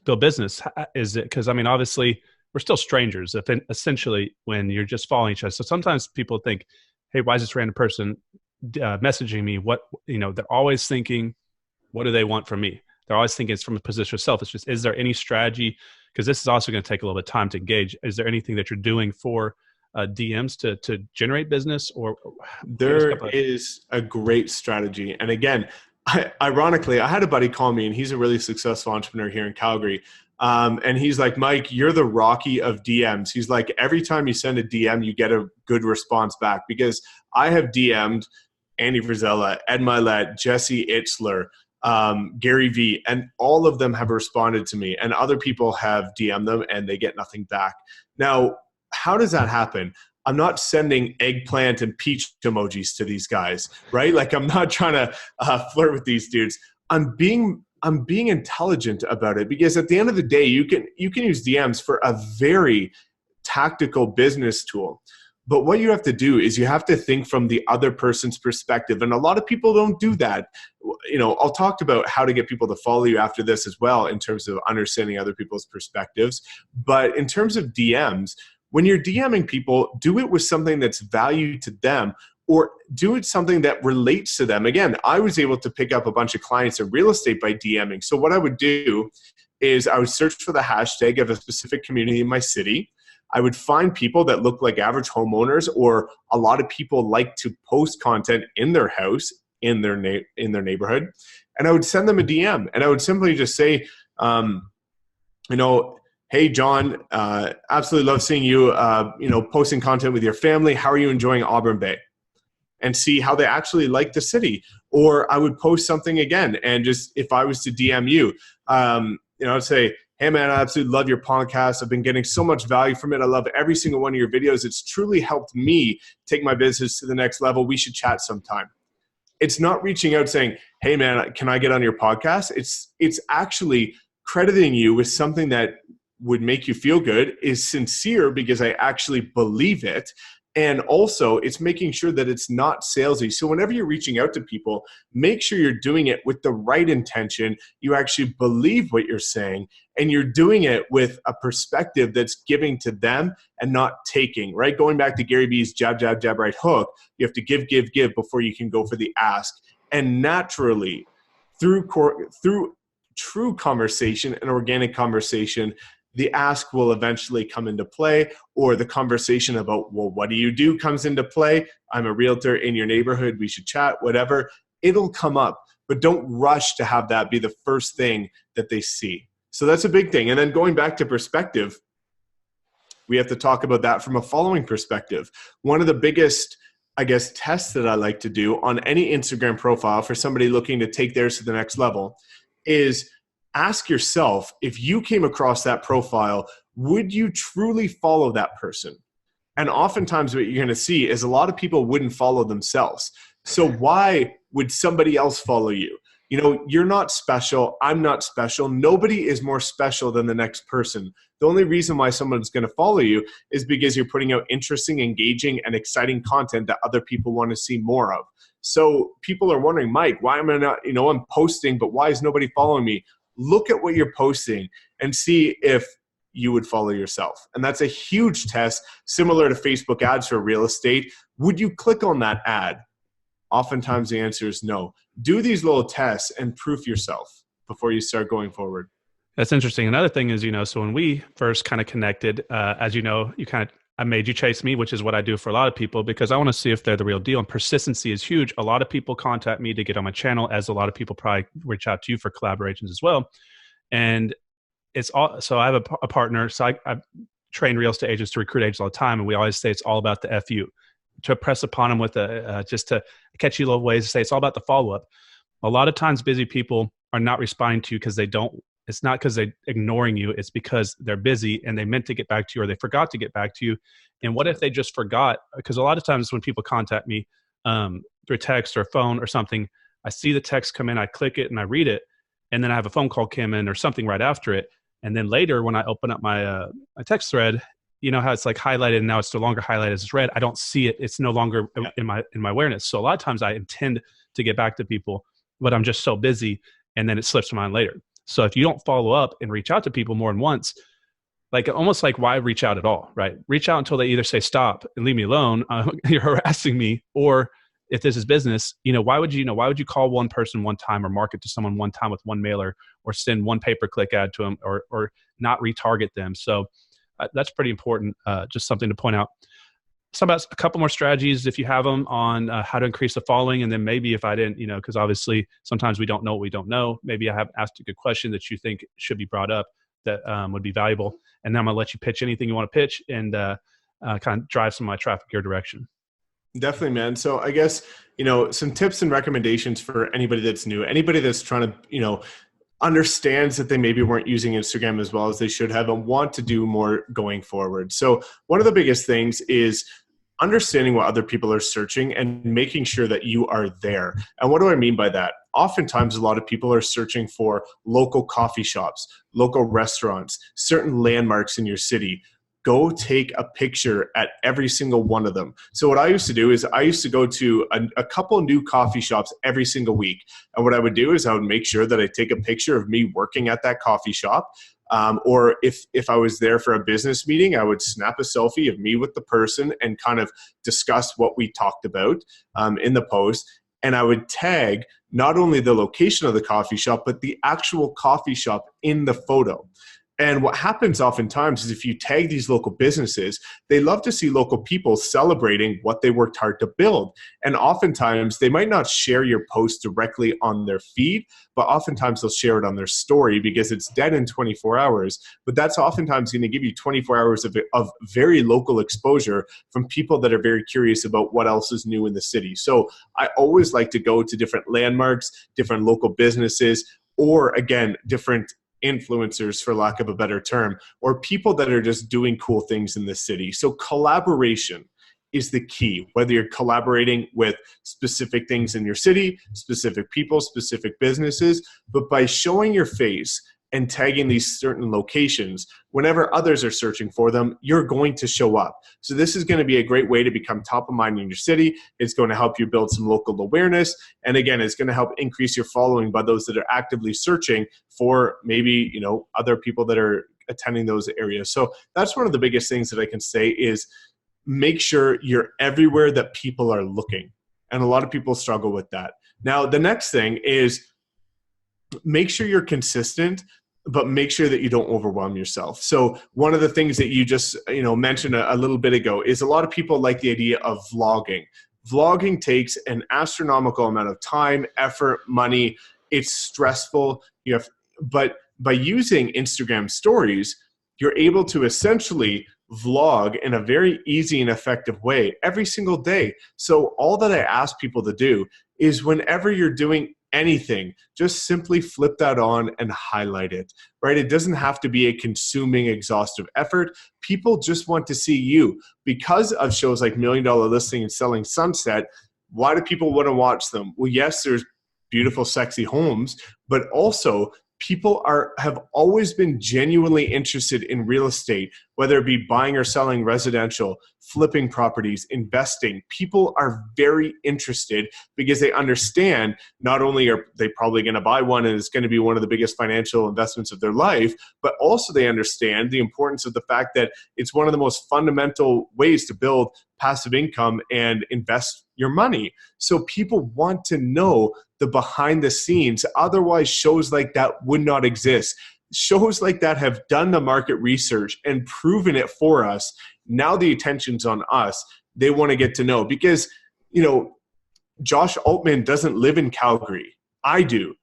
build business? Is it, because I mean, obviously we're still strangers, essentially, when you're just following each other. So sometimes people think, hey, why is this random person messaging me? What, you know, they're always thinking, what do they want from me? They're always thinking it's from a position of selfishness. Is there any strategy? Because this is also going to take a little bit of time to engage. Is there anything that you're doing for DMs to generate business? Or there is a great strategy. And again, ironically, I had a buddy call me, and he's a really successful entrepreneur here in Calgary. And he's like, Mike, you're the Rocky of DMs. He's like, every time you send a DM, you get a good response back, because I have DM'd Andy Frisella, Ed Milet, Jesse Itzler, Gary Vee, and all of them have responded to me, and other people have DM'd them and they get nothing back. Now, how does that happen? I'm not sending eggplant and peach emojis to these guys, right? Like, I'm not trying to flirt with these dudes. I'm being intelligent about it, because at the end of the day, you can use DMs for a very tactical business tool. But what you have to do is you have to think from the other person's perspective. And a lot of people don't do that. You know, I'll talk about how to get people to follow you after this as well, in terms of understanding other people's perspectives. But in terms of DMs, when you're DMing people, do it with something that's value to them, or do it something that relates to them. Again, I was able to pick up a bunch of clients in real estate by DMing. So what I would do is I would search for the hashtag of a specific community in my city. I would find people that look like average homeowners, or a lot of people like to post content in their house, in their neighborhood, and I would send them a DM, and I would simply just say, you know, hey, John, absolutely love seeing you, you know, posting content with your family. How are you enjoying Auburn Bay? And see how they actually like the city. Or I would post something again, and just, if I was to DM you, you know, I'd say, hey man, I absolutely love your podcast. I've been getting so much value from it. I love every single one of your videos. It's truly helped me take my business to the next level. We should chat sometime. It's not reaching out saying, hey man, can I get on your podcast? It's actually crediting you with something that would make you feel good, is sincere because I actually believe it. And also, it's making sure that it's not salesy. So whenever you're reaching out to people, make sure you're doing it with the right intention. You actually believe what you're saying, and you're doing it with a perspective that's giving to them and not taking, right? Going back to Gary Vee's jab, jab, jab, right hook, you have to give, give, give before you can go for the ask. And naturally, through true conversation and organic conversation, the ask will eventually come into play, or the conversation about, well, what do you do comes into play. I'm a realtor in your neighborhood. We should chat, whatever. It'll come up, but don't rush to have that be the first thing that they see. So that's a big thing. And then going back to perspective, we have to talk about that from a following perspective. One of the biggest, I guess, tests that I like to do on any Instagram profile for somebody looking to take theirs to the next level is ask yourself, if you came across that profile, would you truly follow that person? And oftentimes what you're going to see is a lot of people wouldn't follow themselves. So why would somebody else follow you? You know, you're not special. I'm not special. Nobody is more special than the next person. The only reason why someone's going to follow you is because you're putting out interesting, engaging, and exciting content that other people want to see more of. So people are wondering, Mike, why am I not, I'm posting, but why is nobody following me? Look at what you're posting and see if you would follow yourself. And that's a huge test, similar to Facebook ads for real estate. Would you click on that ad? Oftentimes the answer is no. Do these little tests and proof yourself before you start going forward. That's interesting. Another thing is, so when we first kind of connected, as you know, I made you chase me, which is what I do for a lot of people, because I want to see if they're the real deal. And persistency is huge. A lot of people contact me to get on my channel, as a lot of people probably reach out to you for collaborations as well. And it's all, so I have a partner. So I train real estate agents to recruit agents all the time. And we always say it's all about the FU, to press upon them with just to catch you little ways to say it's all about the follow-up. A lot of times busy people are not responding to you because it's not because they're ignoring you. It's because they're busy and they meant to get back to you, or they forgot to get back to you. And what if they just forgot? Because a lot of times when people contact me through text or phone or something, I see the text come in, I click it and I read it. And then I have a phone call come in or something right after it. And then later when I open up my text thread, you know how it's like highlighted and now it's no longer highlighted as red. I don't see it. It's no longer in my awareness. So a lot of times I intend to get back to people, but I'm just so busy and then it slips my mind later. So if you don't follow up and reach out to people more than once, like almost like why reach out at all, right? Reach out until they either say stop and leave me alone, you're harassing me, or if this is business, why would you call one person one time or market to someone one time with one mailer or send one pay-per-click ad to them or not retarget them? So that's pretty important. Just something to point out. Some about a couple more strategies if you have them on how to increase the following. And then maybe if I didn't, because obviously sometimes we don't know what we don't know. Maybe I have asked a good question that you think should be brought up that would be valuable. And then I'm going to let you pitch anything you want to pitch and kind of drive some of my traffic your direction. Definitely, man. So I guess, some tips and recommendations for anybody that's new, anybody that's trying to, understands that they maybe weren't using Instagram as well as they should have and want to do more going forward. So one of the biggest things is understanding what other people are searching and making sure that you are there. And what do I mean by that? Oftentimes, a lot of people are searching for local coffee shops, local restaurants, certain landmarks in your city. Go take a picture at every single one of them. So what I used to do is I used to go to a couple new coffee shops every single week. And what I would do is I would make sure that I take a picture of me working at that coffee shop. Or if I was there for a business meeting, I would snap a selfie of me with the person and kind of discuss what we talked about in the post. And I would tag not only the location of the coffee shop, but the actual coffee shop in the photo. And what happens oftentimes is if you tag these local businesses, they love to see local people celebrating what they worked hard to build. And oftentimes they might not share your post directly on their feed, but oftentimes they'll share it on their story because it's dead in 24 hours. But that's oftentimes going to give you 24 hours of very local exposure from people that are very curious about what else is new in the city. So I always like to go to different landmarks, different local businesses, or again, different influencers, for lack of a better term, or people that are just doing cool things in the city. So collaboration is the key, whether you're collaborating with specific things in your city, specific people, specific businesses, but by showing your face and tagging these certain locations, whenever others are searching for them, you're going to show up. So this is going to be a great way to become top of mind in your city. It's going to help you build some local awareness. And again, it's going to help increase your following by those that are actively searching for maybe, other people that are attending those areas. So that's one of the biggest things that I can say is make sure you're everywhere that people are looking. And a lot of people struggle with that. Now, the next thing is make sure you're consistent, but make sure that you don't overwhelm yourself. So one of the things that you just mentioned a little bit ago is a lot of people like the idea of vlogging. Vlogging takes an astronomical amount of time, effort, money. It's stressful. But by using Instagram stories, you're able to essentially vlog in a very easy and effective way every single day. So all that I ask people to do is whenever you're doing anything, just simply flip that on and highlight it, right? It doesn't have to be a consuming, exhaustive effort. People just want to see you. Because of shows like $1 Million Listing and Selling Sunset, why do people want to watch them? Well, yes, there's beautiful, sexy homes, but also people have always been genuinely interested in real estate, whether it be buying or selling residential, flipping properties, investing. People are very interested because they understand not only are they probably going to buy one and it's going to be one of the biggest financial investments of their life, but also they understand the importance of the fact that it's one of the most fundamental ways to build passive income and invest your money. So people want to know the behind the scenes. Otherwise, shows like that would not exist. Shows like that have done the market research and proven it for us. Now the attention's on us. They want to get to know because, Josh Altman doesn't live in Calgary. I do.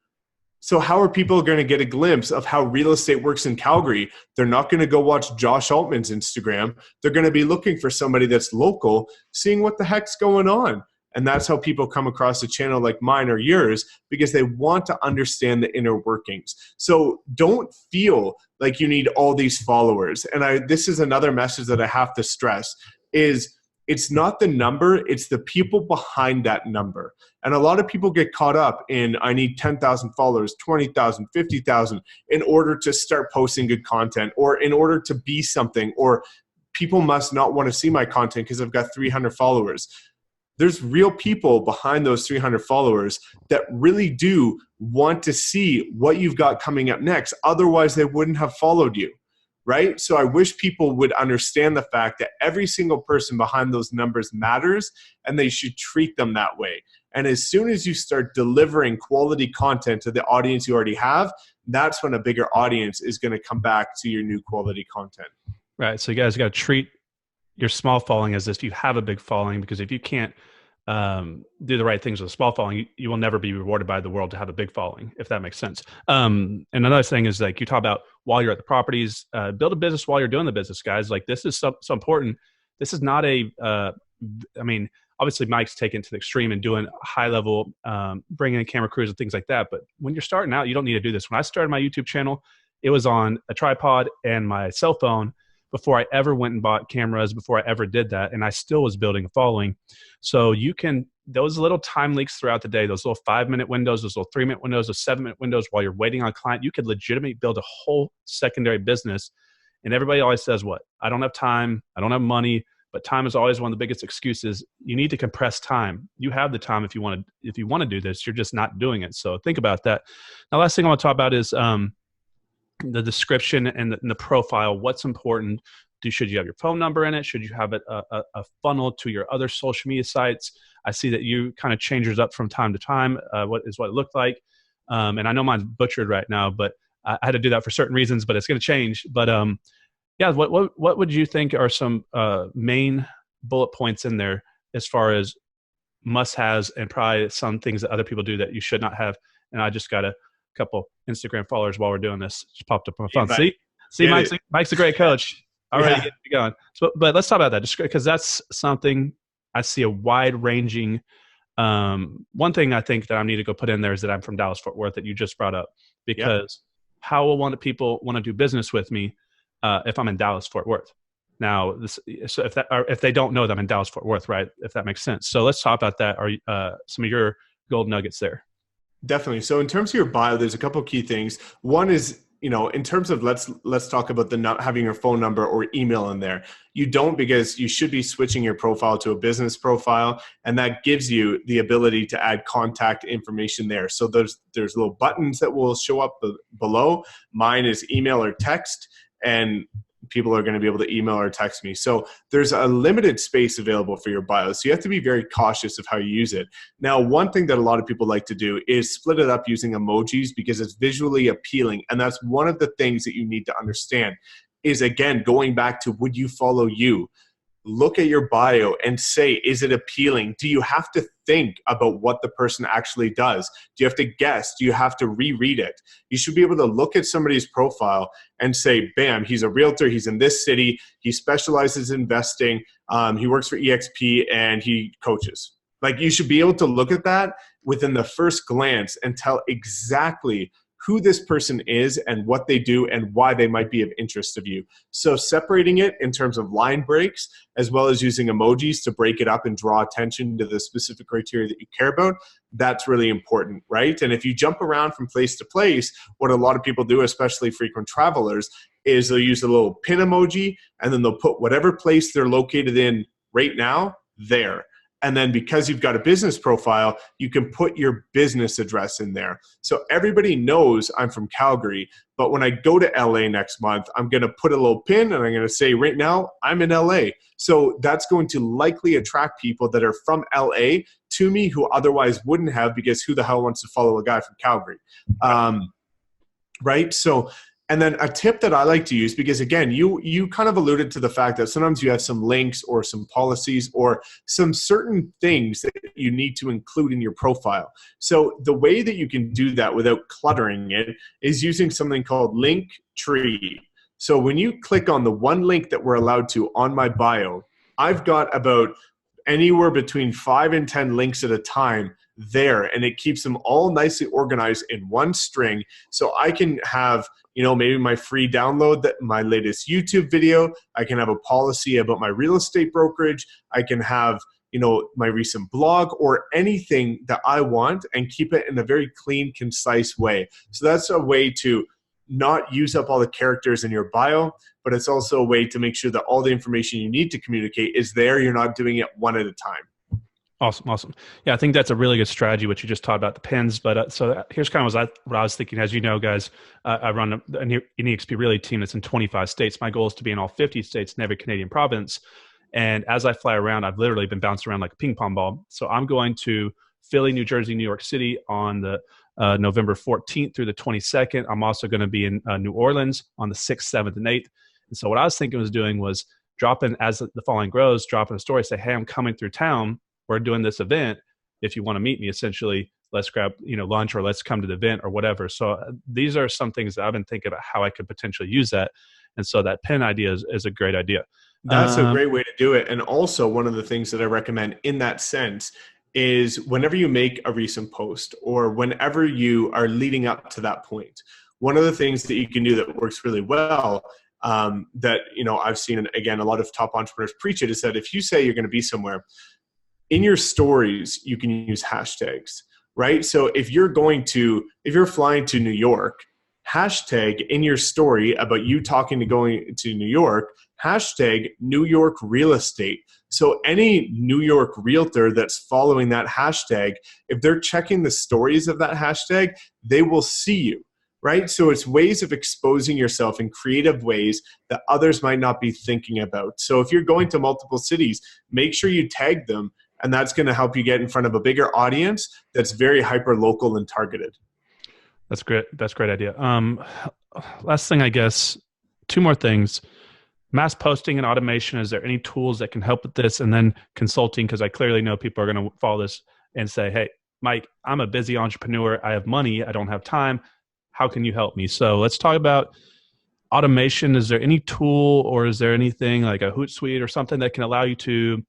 So how are people going to get a glimpse of how real estate works in Calgary? They're not going to go watch Josh Altman's Instagram. They're going to be looking for somebody that's local, seeing what the heck's going on. And that's how people come across a channel like mine or yours, because they want to understand the inner workings. So don't feel like you need all these followers. And this is another message that I have to stress is it's not the number, it's the people behind that number. And a lot of people get caught up in, I need 10,000 followers, 20,000, 50,000 in order to start posting good content, or in order to be something, or people must not want to see my content because I've got 300 followers. There's real people behind those 300 followers that really do want to see what you've got coming up next. Otherwise, they wouldn't have followed you. Right? So I wish people would understand the fact that every single person behind those numbers matters, and they should treat them that way. And as soon as you start delivering quality content to the audience you already have, that's when a bigger audience is going to come back to your new quality content. Right. So you guys got to treat your small following as if you have a big following, because if you can't do the right things with a small following, you will never be rewarded by the world to have a big following, if that makes sense. And another thing is, like, you talk about while you're at the properties, build a business while you're doing the business, guys. Like, this is so important. This is not obviously Mike's taken it to the extreme and doing high level, bringing in camera crews and things like that. But when you're starting out, you don't need to do this. When I started my YouTube channel, it was on a tripod and my cell phone before I ever went and bought cameras, before I ever did that. And I still was building a following. So you can, those little time leaks throughout the day, those little 5-minute windows, those little 3-minute windows, those 7-minute windows while you're waiting on a client, you could legitimately build a whole secondary business. And everybody always says, what? I don't have time. I don't have money. But time is always one of the biggest excuses. You need to compress time. You have the time if you want to do this. You're just not doing it. So think about that. Now, last thing I want to talk about is the description and the profile. What's important? Should you have your phone number in it? Should you have a funnel to your other social media sites? I see that you kind of change yours up from time to time. What it looked like? And I know mine's butchered right now, but I had to do that for certain reasons. But it's going to change. But yeah, what would you think are some main bullet points in there as far as must-haves, and probably some things that other people do that you should not have? And I just got a couple Instagram followers while we're doing this. Just popped up on my phone. See, Mike's a great coach. Already getting me going. So, but let's talk about that, just because that's something I see a wide-ranging. One thing I think that I need to go put in there is that I'm from Dallas Fort Worth, that you just brought up, because how will people want to do business with me if I'm in Dallas Fort Worth? Now, so if they don't know that I'm in Dallas Fort Worth, right? If that makes sense. So let's talk about that. Are some of your gold nuggets there? Definitely. So in terms of your bio, there's a couple of key things. One is, in terms of let's talk about the not having your phone number or email in there. You don't, because you should be switching your profile to a business profile, and that gives you the ability to add contact information there. So there's little buttons that will show up below. Mine is email or text, and people are going to be able to email or text me. So there's a limited space available for your bio. So you have to be very cautious of how you use it. Now, one thing that a lot of people like to do is split it up using emojis, because it's visually appealing. And that's one of the things that you need to understand is, again, going back to, would you follow you? look at your bio and say, is it appealing? Do you have to think about what the person actually does? Do you have to guess? Do you have to reread it? You should be able to look at somebody's profile and say, bam, he's a realtor, he's in this city, he specializes in investing, he works for EXP, and he coaches. Like, you should be able to look at that within the first glance and tell exactly who this person is and what they do and why they might be of interest of you. So separating it in terms of line breaks, as well as using emojis to break it up and draw attention to the specific criteria that you care about, that's really important, right? And if you jump around from place to place, what a lot of people do, especially frequent travelers, is they'll use a little pin emoji, and then they'll put whatever place they're located in right now there. And then because you've got a business profile, you can put your business address in there. So everybody knows I'm from Calgary, but when I go to LA next month, I'm going to put a little pin and I'm going to say right now I'm in LA. So that's going to likely attract people that are from LA to me who otherwise wouldn't have, because who the hell wants to follow a guy from Calgary? Right? So, and then a tip that I like to use, because again, you kind of alluded to the fact that sometimes you have some links or some policies or some certain things that you need to include in your profile. So the way that you can do that without cluttering it is using something called Linktree. So when you click on the one link that we're allowed to on my bio, I've got about anywhere between 5 and 10 links at a time there, and it keeps them all nicely organized in one string. So I can have, maybe my free download, that my latest YouTube video, I can have a policy about my real estate brokerage, I can have, my recent blog, or anything that I want, and keep it in a very clean, concise way. So that's a way to not use up all the characters in your bio, but it's also a way to make sure that all the information you need to communicate is there. You're not doing it one at a time. Awesome. Yeah, I think that's a really good strategy, what you just talked about, the pins. But so here's kind of what I was thinking. As you know, guys, I run an EXP Relay team that's in 25 states. My goal is to be in all 50 states in every Canadian province. And as I fly around, I've literally been bounced around like a ping pong ball. So I'm going to Philly, New Jersey, New York City on the November 14th through the 22nd. I'm also going to be in New Orleans on the 6th, 7th, and 8th. And so what I was thinking was doing was dropping, as the following grows, dropping a story, say, hey, I'm coming through town. We're doing this event. If you want to meet me, essentially, let's grab lunch, or let's come to the event, or whatever. So these are some things that I've been thinking about how I could potentially use that. And so that pin idea is a great idea. That's a great way to do it. And also, one of the things that I recommend in that sense is whenever you make a recent post, or whenever you are leading up to that point, one of the things that you can do that works really well, that I've seen, and again, a lot of top entrepreneurs preach it, is that if you say you're going to be somewhere, in your stories, you can use hashtags, right? So if you're flying to New York, hashtag in your story about you going to New York, hashtag New York real estate. So any New York realtor that's following that hashtag, if they're checking the stories of that hashtag, they will see you, right? So it's ways of exposing yourself in creative ways that others might not be thinking about. So if you're going to multiple cities, make sure you tag them. And that's going to help you get in front of a bigger audience that's very hyper local and targeted. That's great. That's a great idea. Last thing, I guess, 2 more things. Mass posting and automation. Is there any tools that can help with this? And then consulting, because I clearly know people are going to follow this and say, hey, Mike, I'm a busy entrepreneur. I have money. I don't have time. How can you help me? So let's talk about automation. Is there any tool, or is there anything like a Hootsuite or something that can allow you to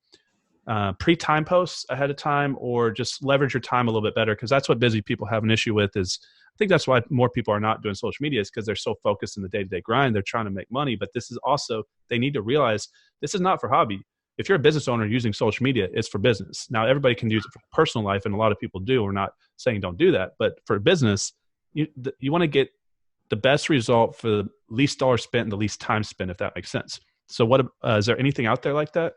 pre-time posts ahead of time, or just leverage your time a little bit better? Because that's what busy people have an issue with. I think that's why more people are not doing social media, is because they're so focused in the day-to-day grind. They're trying to make money, but this is also, they need to realize this is not for hobby. If you're a business owner using social media, it's for business. Now, everybody can use it for personal life, and a lot of people do. We're not saying don't do that, but for business, you want to get the best result for the least dollars spent and the least time spent, if that makes sense. So what is there anything out there like that?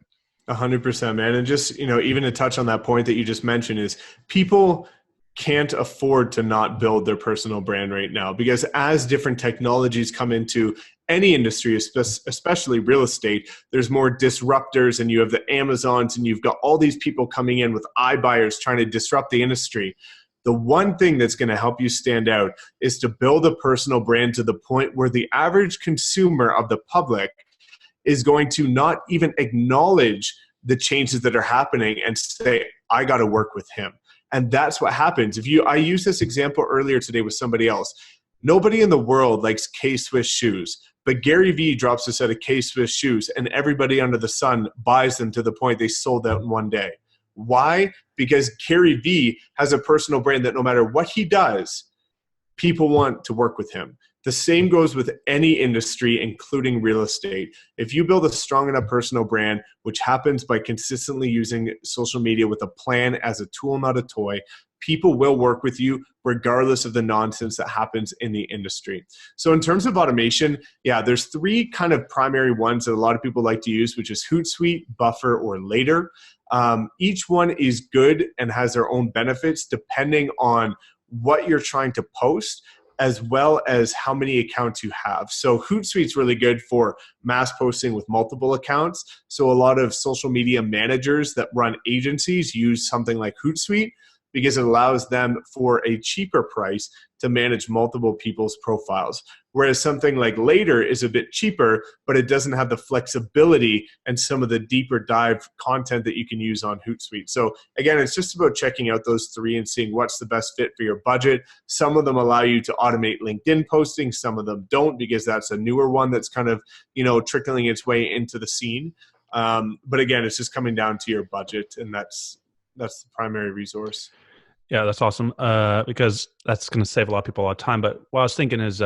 100%, man. And just, even to touch on that point that you just mentioned, is people can't afford to not build their personal brand right now, because as different technologies come into any industry, especially real estate, there's more disruptors, and you have the Amazons, and you've got all these people coming in with iBuyers trying to disrupt the industry. The one thing that's going to help you stand out is to build a personal brand to the point where the average consumer of the public is going to not even acknowledge the changes that are happening and say, I got to work with him. And that's what happens. I used this example earlier today with somebody else. Nobody in the world likes K-Swiss shoes, but Gary Vee drops a set of K-Swiss shoes and everybody under the sun buys them to the point they sold out in one day. Why? Because Gary Vee has a personal brand that no matter what he does, people want to work with him. The same goes with any industry, including real estate. If you build a strong enough personal brand, which happens by consistently using social media with a plan as a tool, not a toy, people will work with you regardless of the nonsense that happens in the industry. So in terms of automation, yeah, there's three kind of primary ones that a lot of people like to use, which is Hootsuite, Buffer, or Later. Each one is good and has their own benefits depending on what you're trying to post, as well as how many accounts you have. So Hootsuite's really good for mass posting with multiple accounts. So a lot of social media managers that run agencies use something like Hootsuite because it allows them for a cheaper price to manage multiple people's profiles. Whereas something like Later is a bit cheaper, but it doesn't have the flexibility and some of the deeper dive content that you can use on Hootsuite. So again, it's just about checking out those three and seeing what's the best fit for your budget. Some of them allow you to automate LinkedIn posting. Some of them don't, because that's a newer one that's kind of, trickling its way into the scene. But again, it's just coming down to your budget, and that's the primary resource. Yeah, that's awesome, because that's going to save a lot of people a lot of time. But what I was thinking is,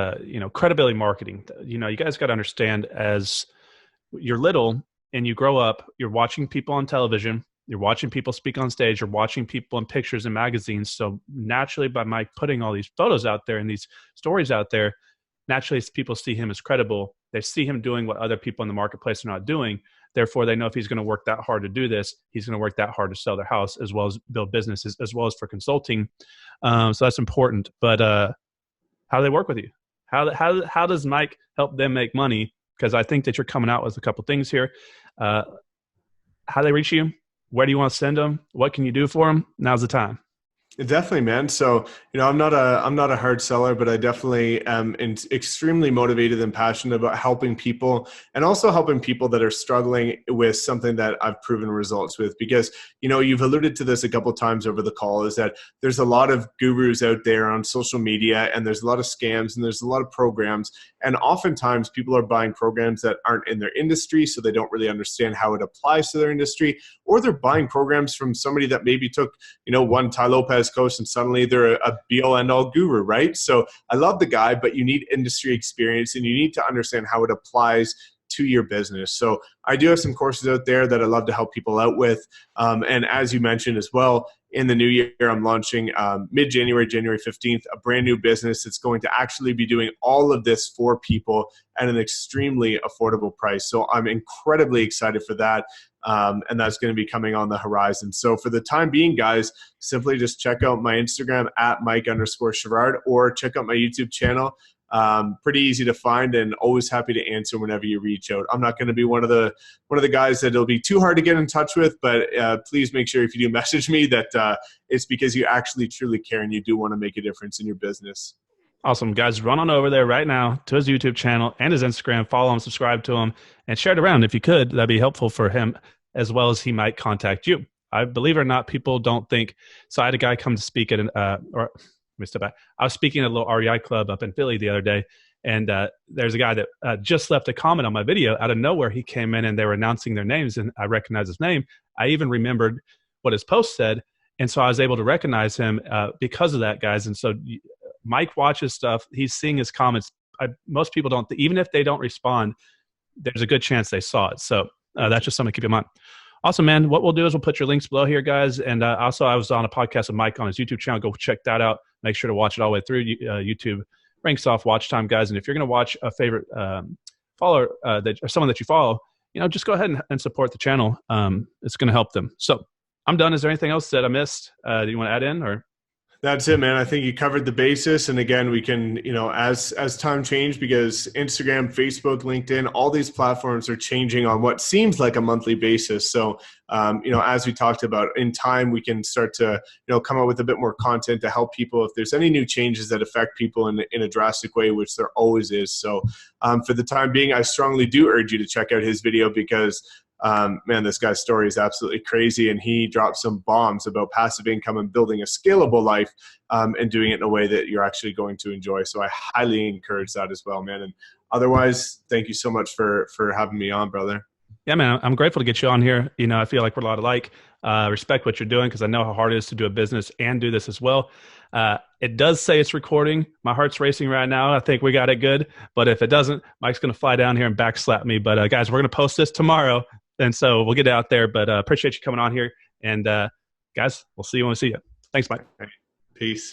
credibility marketing. You guys got to understand, as you're little and you grow up, you're watching people on television, you're watching people speak on stage, you're watching people in pictures and magazines. So naturally, by Mike putting all these photos out there and these stories out there, naturally people see him as credible. They see him doing what other people in the marketplace are not doing. Therefore, they know if he's going to work that hard to do this, he's going to work that hard to sell their house, as well as build businesses, as well as for consulting. So that's important. But how do they work with you? How does Mike help them make money? Because I think that you're coming out with a couple things here. How do they reach you? Where do you want to send them? What can you do for them? Now's the time. Definitely, man. So, I'm not a hard seller, but I definitely am extremely motivated and passionate about helping people, and also helping people that are struggling with something that I've proven results with. Because, you've alluded to this a couple of times over the call, is that there's a lot of gurus out there on social media, and there's a lot of scams, and there's a lot of programs. And oftentimes people are buying programs that aren't in their industry, so they don't really understand how it applies to their industry, or they're buying programs from somebody that maybe took, one Tai Lopez course and suddenly they're a be-all end-all guru, right? So I love the guy, but you need industry experience and you need to understand how it applies to your business. So I do have some courses out there that I love to help people out with. And as you mentioned as well, in the new year, I'm launching mid-January, January 15th, a brand new business that's going to actually be doing all of this for people at an extremely affordable price. So I'm incredibly excited for that. And that's going to be coming on the horizon. So for the time being, guys, simply just check out my Instagram at Mike_Sherrad, or check out my YouTube channel. Pretty easy to find, and always happy to answer whenever you reach out. I'm not going to be one of the guys that it'll be too hard to get in touch with, but please make sure if you do message me that it's because you actually truly care and you do want to make a difference in your business. Awesome. Guys, run on over there right now to his YouTube channel and his Instagram. Follow him, subscribe to him, and share it around if you could. That'd be helpful for him, as well as he might contact you. I believe it or not, people don't think. So I had a guy come to speak at I was speaking at a little REI club up in Philly the other day, and there's a guy that just left a comment on my video. Out of nowhere, he came in and they were announcing their names, and I recognized his name. I even remembered what his post said, and so I was able to recognize him because of that, guys. And so Mike watches stuff. He's seeing his comments. Most people don't, even if they don't respond, there's a good chance they saw it. So that's just something to keep in mind. Awesome, man. What we'll do is we'll put your links below here, guys. And also, I was on a podcast with Mike on his YouTube channel. Go check that out. Make sure to watch it all the way through. YouTube ranks off watch time, guys. And if you're going to watch a favorite follower or someone that you follow, just go ahead and support the channel. It's going to help them. So I'm done. Is there anything else that I missed? Do you want to add in or? That's it, man. I think you covered the basis. And again, we can, as time changed, because Instagram, Facebook, LinkedIn, all these platforms are changing on what seems like a monthly basis. So, as we talked about, in time, we can start to, come up with a bit more content to help people if there's any new changes that affect people in a drastic way, which there always is. So, for the time being, I strongly do urge you to check out his video because man, this guy's story is absolutely crazy. And he dropped some bombs about passive income and building a scalable life and doing it in a way that you're actually going to enjoy. So I highly encourage that as well, man. And otherwise, thank you so much for having me on, brother. Yeah, man, I'm grateful to get you on here. I feel like we're a lot alike. Respect what you're doing because I know how hard it is to do a business and do this as well. It does say it's recording. My heart's racing right now. I think we got it good. But if it doesn't, Mike's going to fly down here and backslap me. But guys, we're going to post this tomorrow. And so we'll get it out there, but appreciate you coming on here. And guys, we'll see you when we see you. Thanks, Mike. Peace.